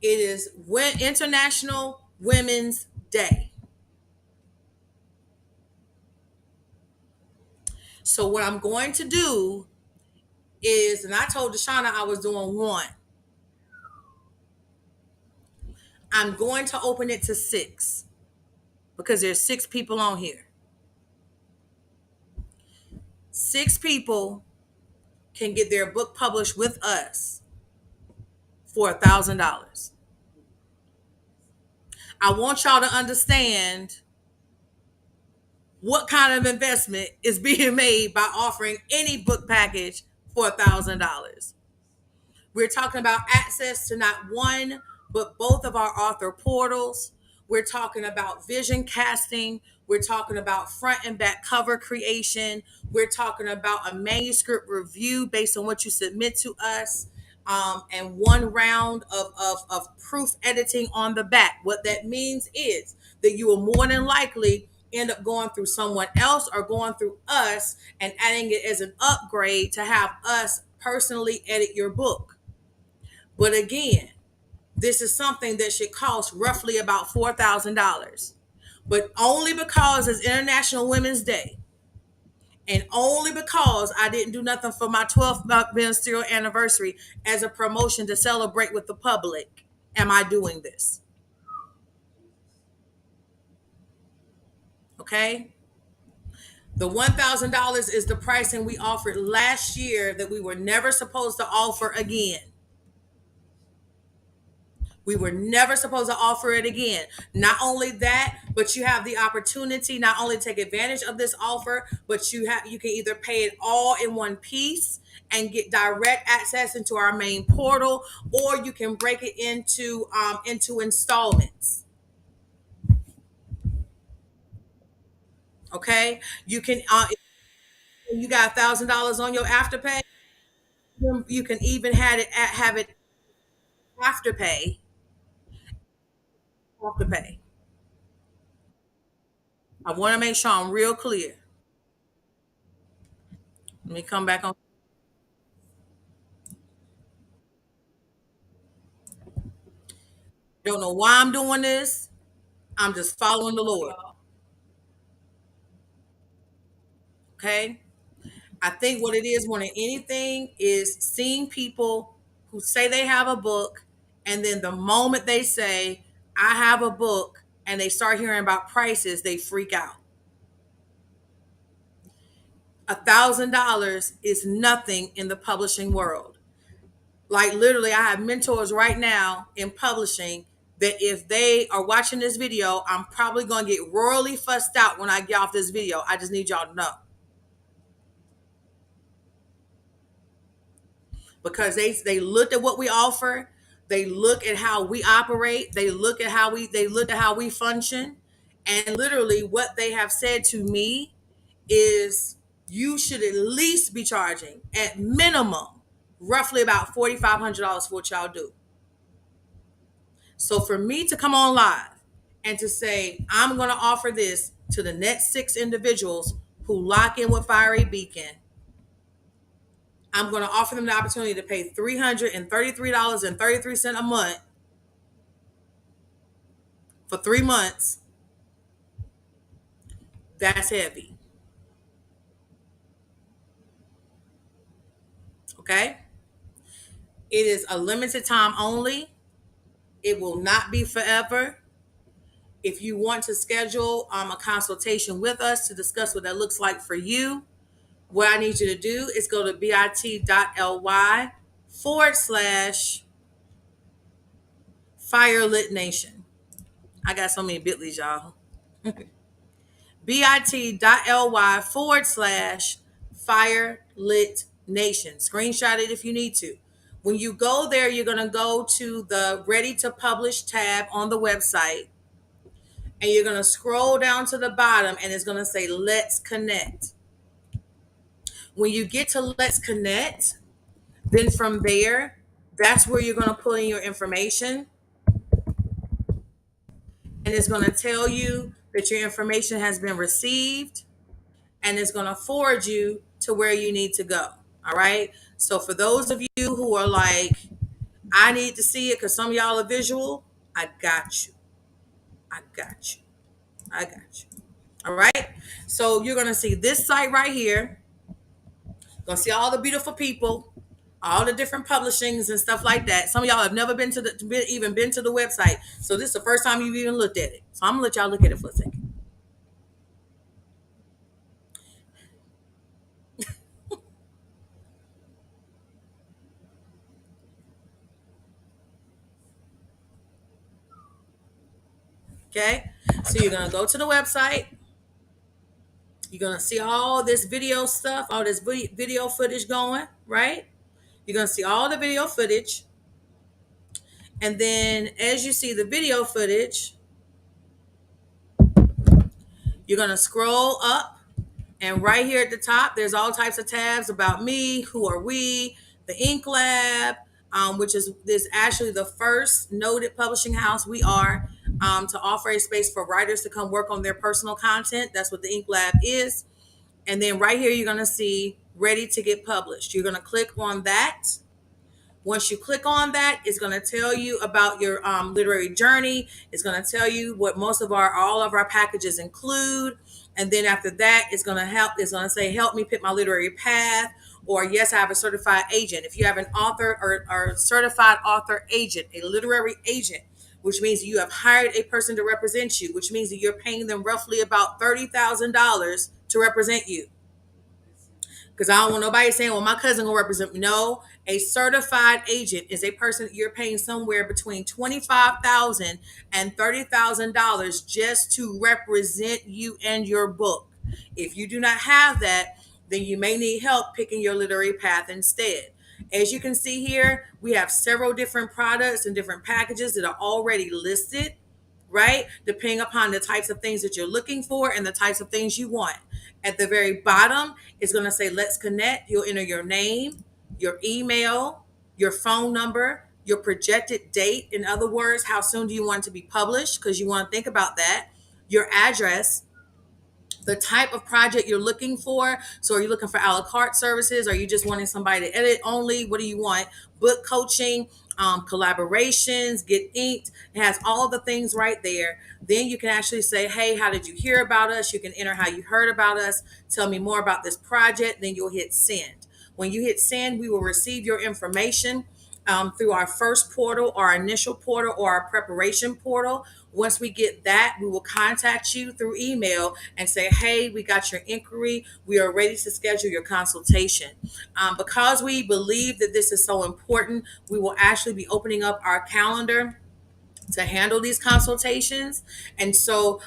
It is International Women's Day. So what I'm going to do is, and I told Deshauna I was doing one. I'm going to open it to 6 because there's 6 people on here. 6 people can get their book published with us for $1,000. I want y'all to understand what kind of investment is being made by offering any book package for $1,000. We're talking about access to not one, but both of our author portals. We're talking about vision casting. We're talking about front and back cover creation. We're talking about a manuscript review based on what you submit to us. And one round of proof editing on the back. What that means is that you will more than likely end up going through someone else or going through us and adding it as an upgrade to have us personally edit your book. But again, this is something that should cost roughly about $4,000. But only because it's International Women's Day, and only because I didn't do nothing for my 12th ministerial anniversary as a promotion to celebrate with the public, am I doing this. Okay? The $1,000 is the pricing we offered last year that we were never supposed to offer again. We were never supposed to offer it again. Not only that, but you have the opportunity not only to take advantage of this offer, but you can either pay it all in one piece and get direct access into our main portal, or you can break it into installments. Okay, you can if you got $1,000 on your afterpay. You can even have it afterpay. Afterpay. I want to make sure I'm real clear. Let me come back on. Don't know why I'm doing this. I'm just following the Lord. Okay. I think what it is more than anything is seeing people who say they have a book, and then the moment they say, I have a book, and they start hearing about prices, they freak out. $1,000 is nothing in the publishing world. Like literally, I have mentors right now in publishing that if they are watching this video, I'm probably going to get royally fussed out when I get off this video. I just need y'all to know. Because they looked at what we offer, they look at how we operate, they look at how we function, and literally what they have said to me is you should at least be charging at minimum roughly about $4,500 for what y'all do. So for me to come on live and to say I'm going to offer this to the next 6 individuals who lock in with Fiery Beacon, I'm going to offer them the opportunity to pay $333.33 a month for 3 months. That's heavy. Okay? It is a limited time only. It will not be forever. If you want to schedule a consultation with us to discuss what that looks like for you, what I need you to do is go to bit.ly/Firelit Nation. I got so many bit.lys, y'all. bit.ly/Firelit Nation. Screenshot it if you need to. When you go there, you're going to go to the Ready to Publish tab on the website, and you're going to scroll down to the bottom, and it's going to say Let's Connect. When you get to Let's Connect, then from there, that's where you're going to put in your information, and it's going to tell you that your information has been received, and it's going to forward you to where you need to go. All right. So for those of you who are like, I need to see it because some of y'all are visual, I got you. I got you. I got you. All right. So you're going to see this site right here. Going to see all the beautiful people, all the different publishings and stuff like that. Some of y'all have never been to the website. So this is the first time you've even looked at it. So I'm going to let y'all look at it for a second. Okay. So you're going to go to the website. You're going to see all this video stuff, all this video footage going, right? You're going to see all the video footage. And then as you see the video footage, you're going to scroll up. And right here at the top, there's all types of tabs about me, who are we, the Ink Lab, which is this actually the first noted publishing house we are to offer a space for writers to come work on their personal content. That's what the Ink Lab is. And then right here, you're going to see ready to get published. You're going to click on that. Once you click on that, it's going to tell you about your literary journey. It's going to tell you what all of our packages include. And then after that, it's going to say, help me pick my literary path. Or yes, I have a certified agent. If you have an author or certified author agent, a literary agent, which means you have hired a person to represent you, which means that you're paying them roughly about $30,000 to represent you. Because I don't want nobody saying, well, my cousin will represent me. No, a certified agent is a person that you're paying somewhere between $25,000 and $30,000 just to represent you and your book. If you do not have that, then you may need help picking your literary path instead. As you can see here, we have several different products and different packages that are already listed, right? Depending upon the types of things that you're looking for and the types of things you want. At the very bottom, it's going to say, let's connect. You'll enter your name, your email, your phone number, your projected date. In other words, how soon do you want it to be published? Because you want to think about that. Your address, the type of project you're looking for. So are you looking for a la carte services? Are you just wanting somebody to edit only? What do you want? Book coaching, collaborations, get inked. It has all the things right there. Then you can actually say, hey, how did you hear about us? You can enter how you heard about us. Tell me more about this project. Then you'll hit send. When you hit send, we will receive your information through our first portal, our initial portal, or our preparation portal. Once we get that, we will contact you through email and say, hey, we got your inquiry. We are ready to schedule your consultation. Because we believe that this is so important, we will actually be opening up our calendar to handle these consultations. And so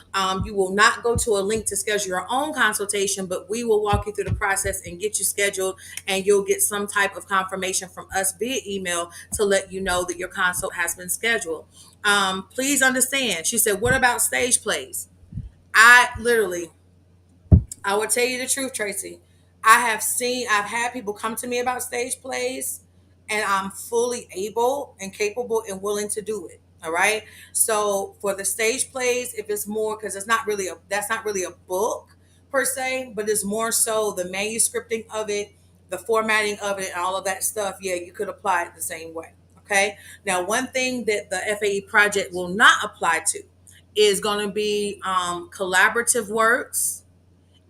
you will not go to a link to schedule your own consultation, but we will walk you through the process and get you scheduled, and you'll get some type of confirmation from us via email to let you know that your consult has been scheduled. Please understand, she said, what about stage plays? I will tell you the truth, Tracy. I've had people come to me about stage plays, and I'm fully able and capable and willing to do it. All right. So for the stage plays, if it's more, because that's not really a book per se, but it's more so the manuscripting of it, the formatting of it, and all of that stuff. Yeah, you could apply it the same way. Okay. Now, one thing that the FAE project will not apply to is going to be collaborative works,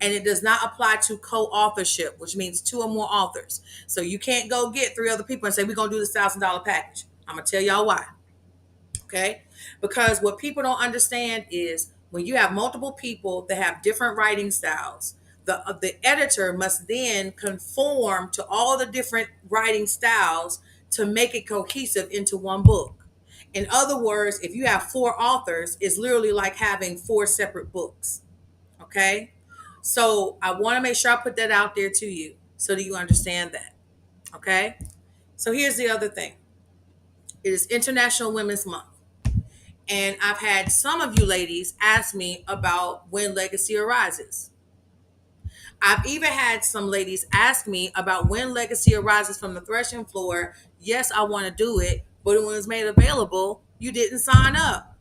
and it does not apply to co-authorship, which means two or more authors. So you can't go get three other people and say, we're going to do this $1,000 package. I'm going to tell y'all why. Okay? Because what people don't understand is when you have multiple people that have different writing styles, the editor must then conform to all the different writing styles to make it cohesive into one book. In other words, if you have four authors, it's literally like having four separate books. Okay? So I want to make sure I put that out there to you so that you understand that. Okay? So here's the other thing. It is International Women's Month. And I've had some of you ladies ask me about when legacy arises. I've even had some ladies ask me about when legacy arises from the threshing floor. Yes, I want to do it, but when it was made available, you didn't sign up.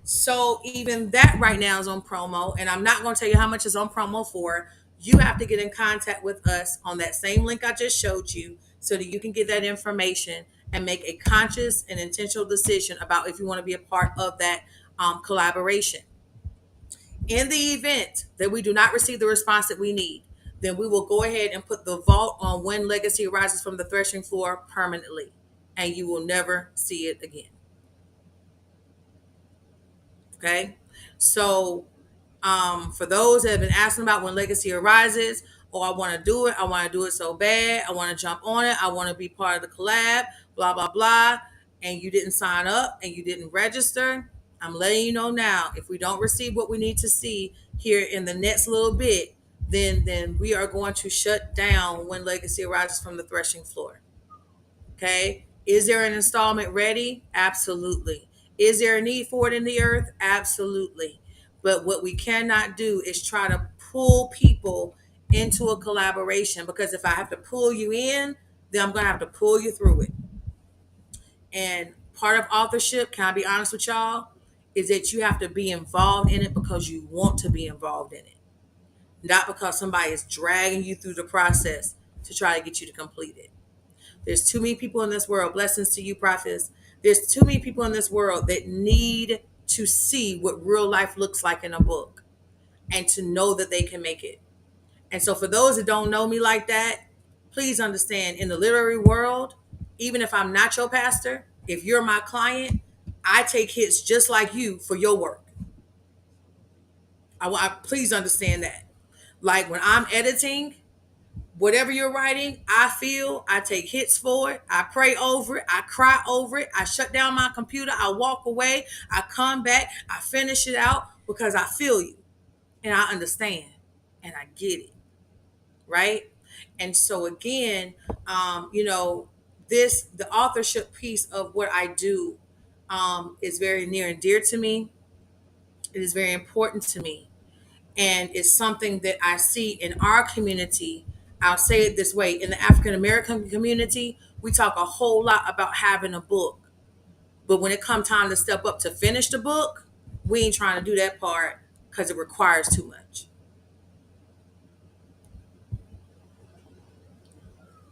So even that right now is on promo, and I'm not going to tell you how much is on promo for. You have to get in contact with us on that same link I just showed you so that you can get that information and make a conscious and intentional decision about if you want to be a part of that collaboration. In the event that we do not receive the response that we need, then we will go ahead and put the vault on when legacy arises from the threshing floor permanently, and you will never see it again. Okay, so for those that have been asking about when legacy arises, oh, I want to do it so bad, I want to jump on it, I want to be part of the collab, blah blah blah, and you didn't sign up and you didn't register, I'm letting you know now, if we don't receive what we need to see here in the next little bit, then we are going to shut down when legacy arises from the threshing floor. Okay. Is there an installment ready? Absolutely. Is there a need for it in the earth? Absolutely. But what we cannot do is try to pull people into a collaboration, because if I have to pull you in, then I'm going to have to pull you through it. And part of authorship, can I be honest with y'all, is that you have to be involved in it because you want to be involved in it, not because somebody is dragging you through the process to try to get you to complete it. There's too many people in this world, blessings to you, prophets. There's too many people in this world that need to see what real life looks like in a book and to know that they can make it. And so, for those that don't know me like that, please understand, in the literary world, even if I'm not your pastor, if you're my client, I take hits just like you for your work. Please understand that. Like when I'm editing, whatever you're writing, I take hits for it. I pray over it. I cry over it. I shut down my computer. I walk away. I come back. I finish it out because I feel you and I understand and I get it. Right. And so again, the authorship piece of what I do is very near and dear to me. It is very important to me. And it's something that I see in our community. I'll say it this way: in the African American community, we talk a whole lot about having a book, but when it comes time to step up to finish the book, we ain't trying to do that part because it requires too much.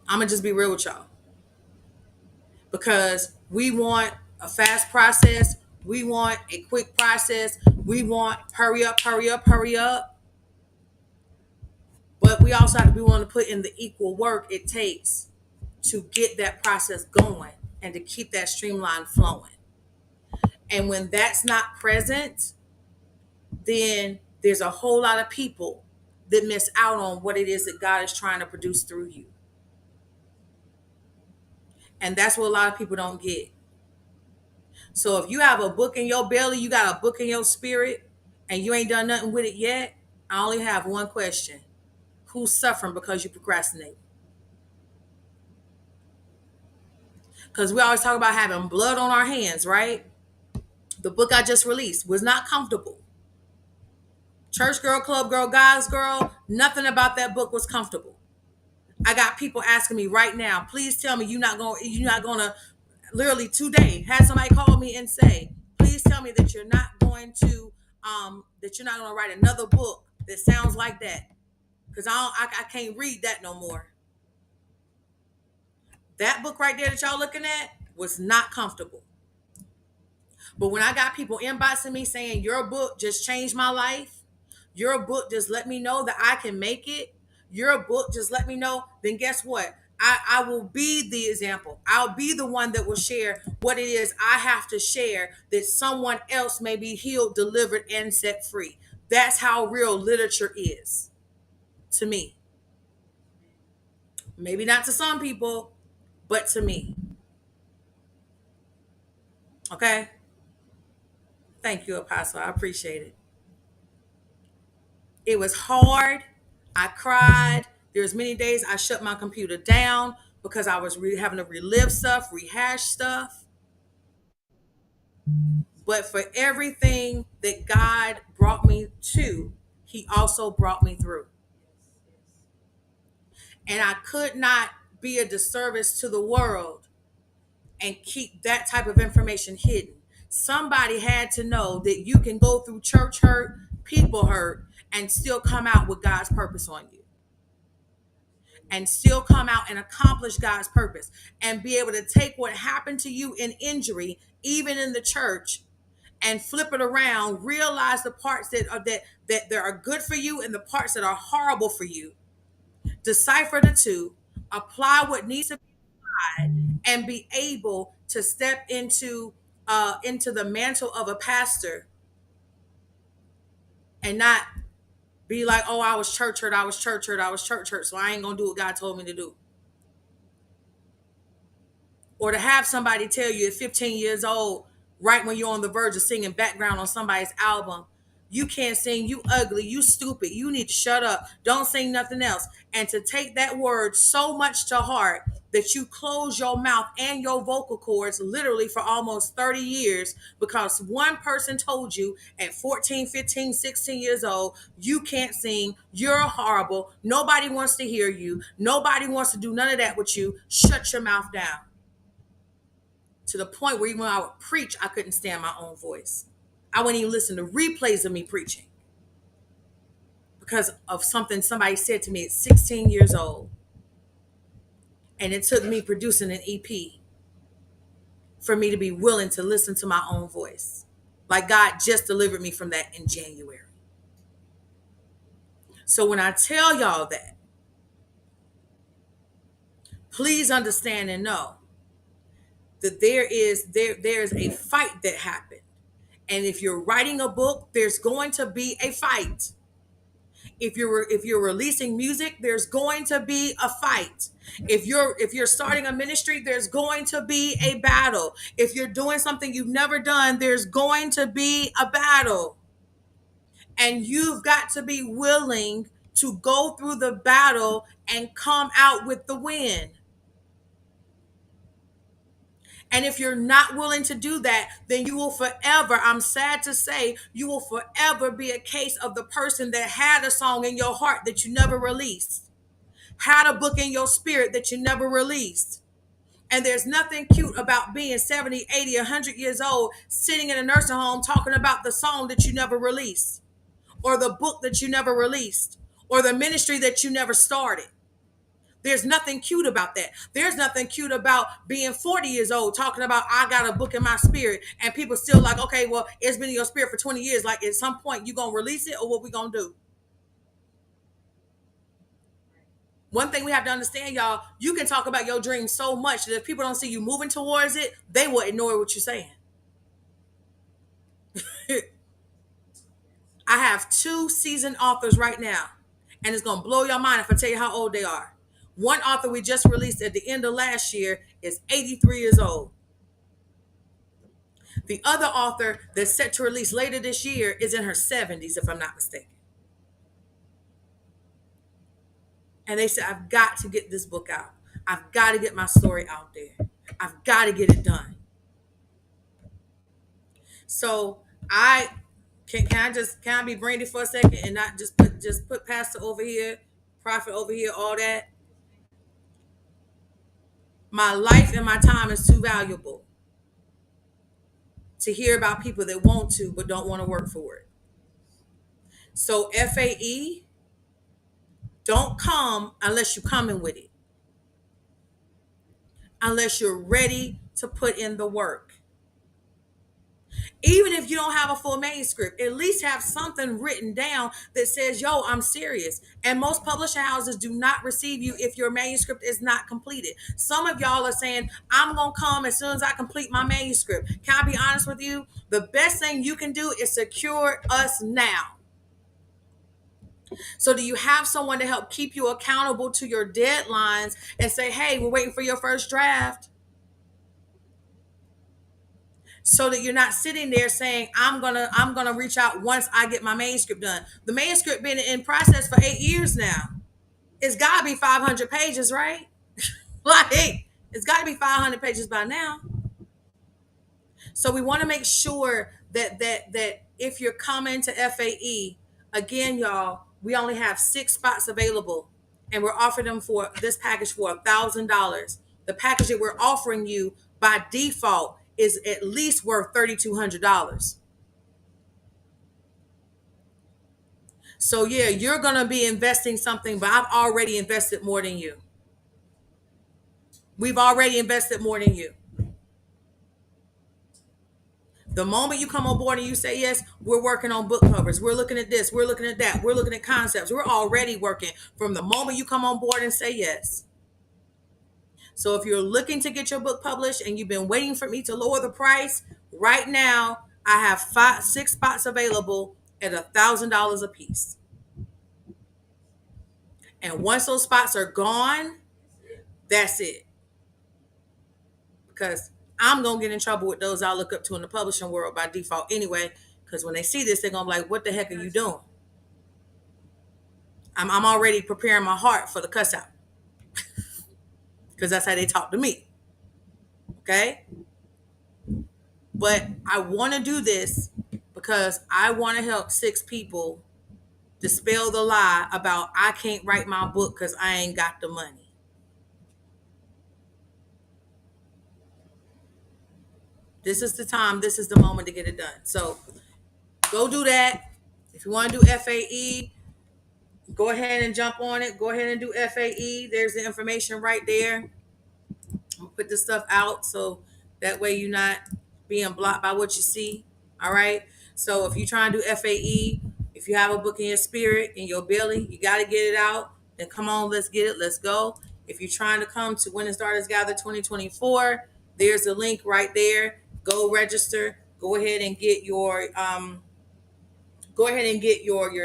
I'm gonna just be real with y'all, because we want a fast process, we want a quick process, we want hurry up, hurry up, hurry up. But we also have to be willing to put in the equal work it takes to get that process going and to keep that streamline flowing. And when that's not present, then there's a whole lot of people that miss out on what it is that God is trying to produce through you. And that's what a lot of people don't get. So if you have a book in your belly, you got a book in your spirit, and you ain't done nothing with it yet, I only have one question: who's suffering because you procrastinate? Because we always talk about having blood on our hands, right? The book I just released was not comfortable. Church girl, club girl, guys girl, nothing about that book was comfortable. I got people asking me right now, please tell me you're not gonna literally today had somebody call me and say, please tell me that you're not gonna write another book that sounds like that. Because I can't read that no more. That book right there that y'all looking at was not comfortable. But when I got people inboxing me saying your book just changed my life, your book just let me know that I can make it, your book just let me know, then guess what? I will be the example. I'll be the one that will share what it is I have to share, that someone else may be healed, delivered, and set free. That's how real literature is to me. Maybe not to some people, but to me. Okay? Thank you, Apostle. I appreciate it. It was hard. I cried. There's many days I shut my computer down because I was having to relive stuff, rehash stuff. But for everything that God brought me to, He also brought me through. And I could not be a disservice to the world and keep that type of information hidden. Somebody had to know that you can go through church hurt, people hurt, and still come out with God's purpose on you, and still come out and accomplish God's purpose, and be able to take what happened to you in injury, even in the church, and flip it around, realize the parts that are good for you and the parts that are horrible for you, decipher the two, apply what needs to be applied, and be able to step into the mantle of a pastor, and not be like, oh, I was church hurt, I was church hurt, I was church hurt, so I ain't gonna do what God told me to do. Or to have somebody tell you at 15 years old, right when you're on the verge of singing background on somebody's album, You can't sing. You ugly. You stupid. You need to shut up. Don't sing nothing else. And to take that word so much to heart that you close your mouth and your vocal cords literally for almost 30 years because one person told you at 14, 15, 16 years old, you can't sing, you're horrible, nobody wants to hear you, nobody wants to do none of that with you. Shut your mouth down. To the point where even when I would preach, I couldn't stand my own voice. I wouldn't even listen to replays of me preaching because of something somebody said to me at 16 years old. And it took me producing an EP for me to be willing to listen to my own voice. Like God just delivered me from that in January. So when I tell y'all that, please understand and know that there's a fight that happened. And if you're writing a book, there's going to be a fight. If you're releasing music, there's going to be a fight. If you're starting a ministry, there's going to be a battle. If you're doing something you've never done, there's going to be a battle. And you've got to be willing to go through the battle and come out with the win. And if you're not willing to do that, then you will forever, I'm sad to say, you will forever be a case of the person that had a song in your heart that you never released, had a book in your spirit that you never released. And there's nothing cute about being 70, 80, 100 years old, sitting in a nursing home talking about the song that you never released, or the book that you never released, or the ministry that you never started. There's nothing cute about that. There's nothing cute about being 40 years old talking about I got a book in my spirit and people still like, okay, well, it's been in your spirit for 20 years. Like at some point you gonna release it or what we gonna do? One thing we have to understand, y'all, you can talk about your dream so much that if people don't see you moving towards it, they will ignore what you're saying. I have 2 seasoned authors right now, and it's gonna blow your mind if I tell you how old they are. One author we just released at the end of last year is 83 years old. The other author that's set to release later this year is in her 70s, if I'm not mistaken. And they said, I've got to get this book out. I've got to get my story out there. I've got to get it done. So I can I be brainy for a second and not just put pastor over here, prophet over here, all that. My life and my time is too valuable to hear about people that want to but don't want to work for it. So FAE, don't come unless you're coming with it. Unless you're ready to put in the work. Even if you don't have a full manuscript, at least have something written down that says, yo, I'm serious. And most publishing houses do not receive you if your manuscript is not completed. Some of y'all are saying, I'm going to come as soon as I complete my manuscript. Can I be honest with you? The best thing you can do is secure us now. So do you have someone to help keep you accountable to your deadlines and say, hey, we're waiting for your first draft? So that you're not sitting there saying, I'm gonna reach out once I get my manuscript done. The manuscript been in process for 8 years now. It's gotta be 500 pages, right? Like, it's gotta be 500 pages by now. So we want to make sure that if you're coming to FAE, again, y'all, we only have 6 spots available, and we're offering them for this package for $1,000. The package that we're offering you by default is at least worth $3,200. So yeah, you're gonna be investing something, but I've already invested more than you. We've already invested more than you. The moment you come on board and you say yes, we're working on book covers. We're looking at this. We're looking at that. We're looking at concepts. We're already working from the moment you come on board and say yes. So if you're looking to get your book published and you've been waiting for me to lower the price, right now I have 6 spots available at $1,000 a piece. And once those spots are gone, that's it. Because I'm going to get in trouble with those I look up to in the publishing world by default anyway, Because when they see this, they're gonna be like, "What the heck are you doing?" I'm already preparing my heart for the cuss out because that's how they talk to me. Okay, but I want to do this because I want to help 6 people dispel the lie about I can't write my book because I ain't got the money. This is the time. This is the moment to get it done. So go do that. If you want to do FAE, go ahead and jump on it. Go ahead and do FAE. There's the information right there. I'm gonna put this stuff out so that way you're not being blocked by what you see. All right. So if you're trying to do FAE, if you have a book in your spirit, in your belly, you got to get it out. Then come on, let's get it. Let's go. If you're trying to come to When the Stars Gather 2024, there's the link right there. Go register. Go ahead and get your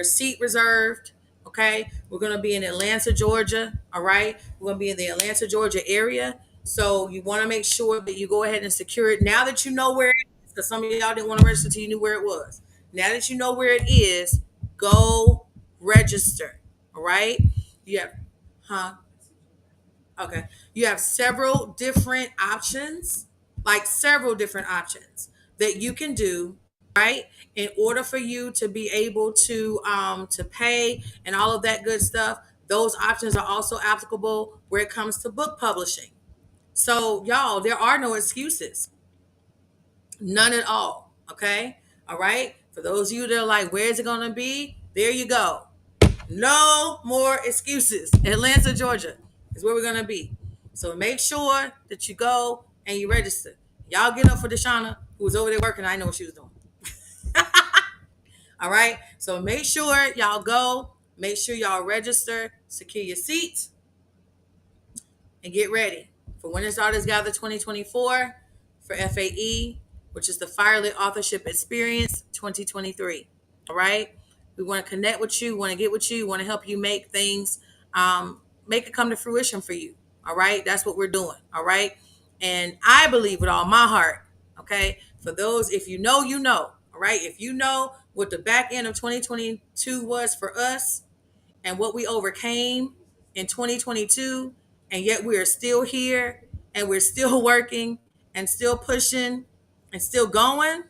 seat reserved. Okay, we're going to be in Atlanta, Georgia. All right, we're going to be in the Atlanta, Georgia area. So you want to make sure that you go ahead and secure it now that you know where it is, because some of y'all didn't want to register until you knew where it was. Now that you know where it is, go register. All right. Yeah. Huh? Okay. You have several different options, like several different options that you can do, right? In order for you to be able to pay and all of that good stuff. Those options are also applicable where it comes to book publishing. So, y'all, there are no excuses. None at all. Okay? All right? For those of you that are like, where is it going to be? There you go. No more excuses. Atlanta, Georgia is where we're going to be. So make sure that you go and you register. Y'all get up for Deshauna, who was over there working. I know what she was doing. All right. So make sure y'all go. Make sure y'all register, secure your seats, and get ready for When the Stars Gather 2024 for FAE, which is the Firelit Authorship Experience 2023. All right. We want to connect with you, want to get with you, want to help you make things, make it come to fruition for you. All right. That's what we're doing. All right. And I believe with all my heart. Okay. For those, if you know, you know. All right. If you know what the back end of 2022 was for us, and what we overcame in 2022, and yet we are still here and we're still working and still pushing and still going,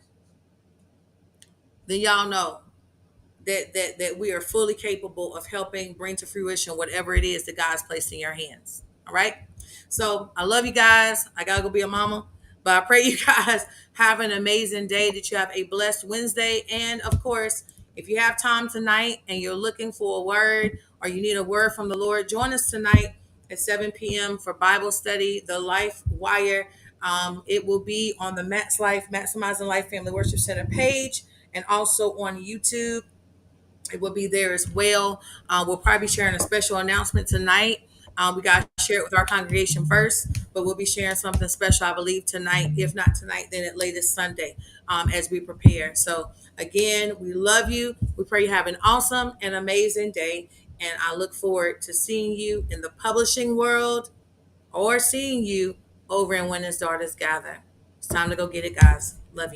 then y'all know that we are fully capable of helping bring to fruition whatever it is that God's placed in your hands. All right. So I love you guys. I gotta go be a mama. But I pray you guys have an amazing day, that you have a blessed Wednesday. And of course, if you have time tonight and you're looking for a word or you need a word from the Lord, join us tonight at 7 p.m. for Bible study, the Life Wire. It will be on the Matt's Life, Maximizing Life Family Worship Center page, and also on YouTube. It will be there as well. We'll probably be sharing a special announcement tonight. We got to share it with our congregation first, but we'll be sharing something special, I believe, tonight. If not tonight, then at latest Sunday, as we prepare. So again, we love you. We pray you have an awesome and amazing day. And I look forward to seeing you in the publishing world or seeing you over in When His Daughters Gather. It's time to go get it, guys.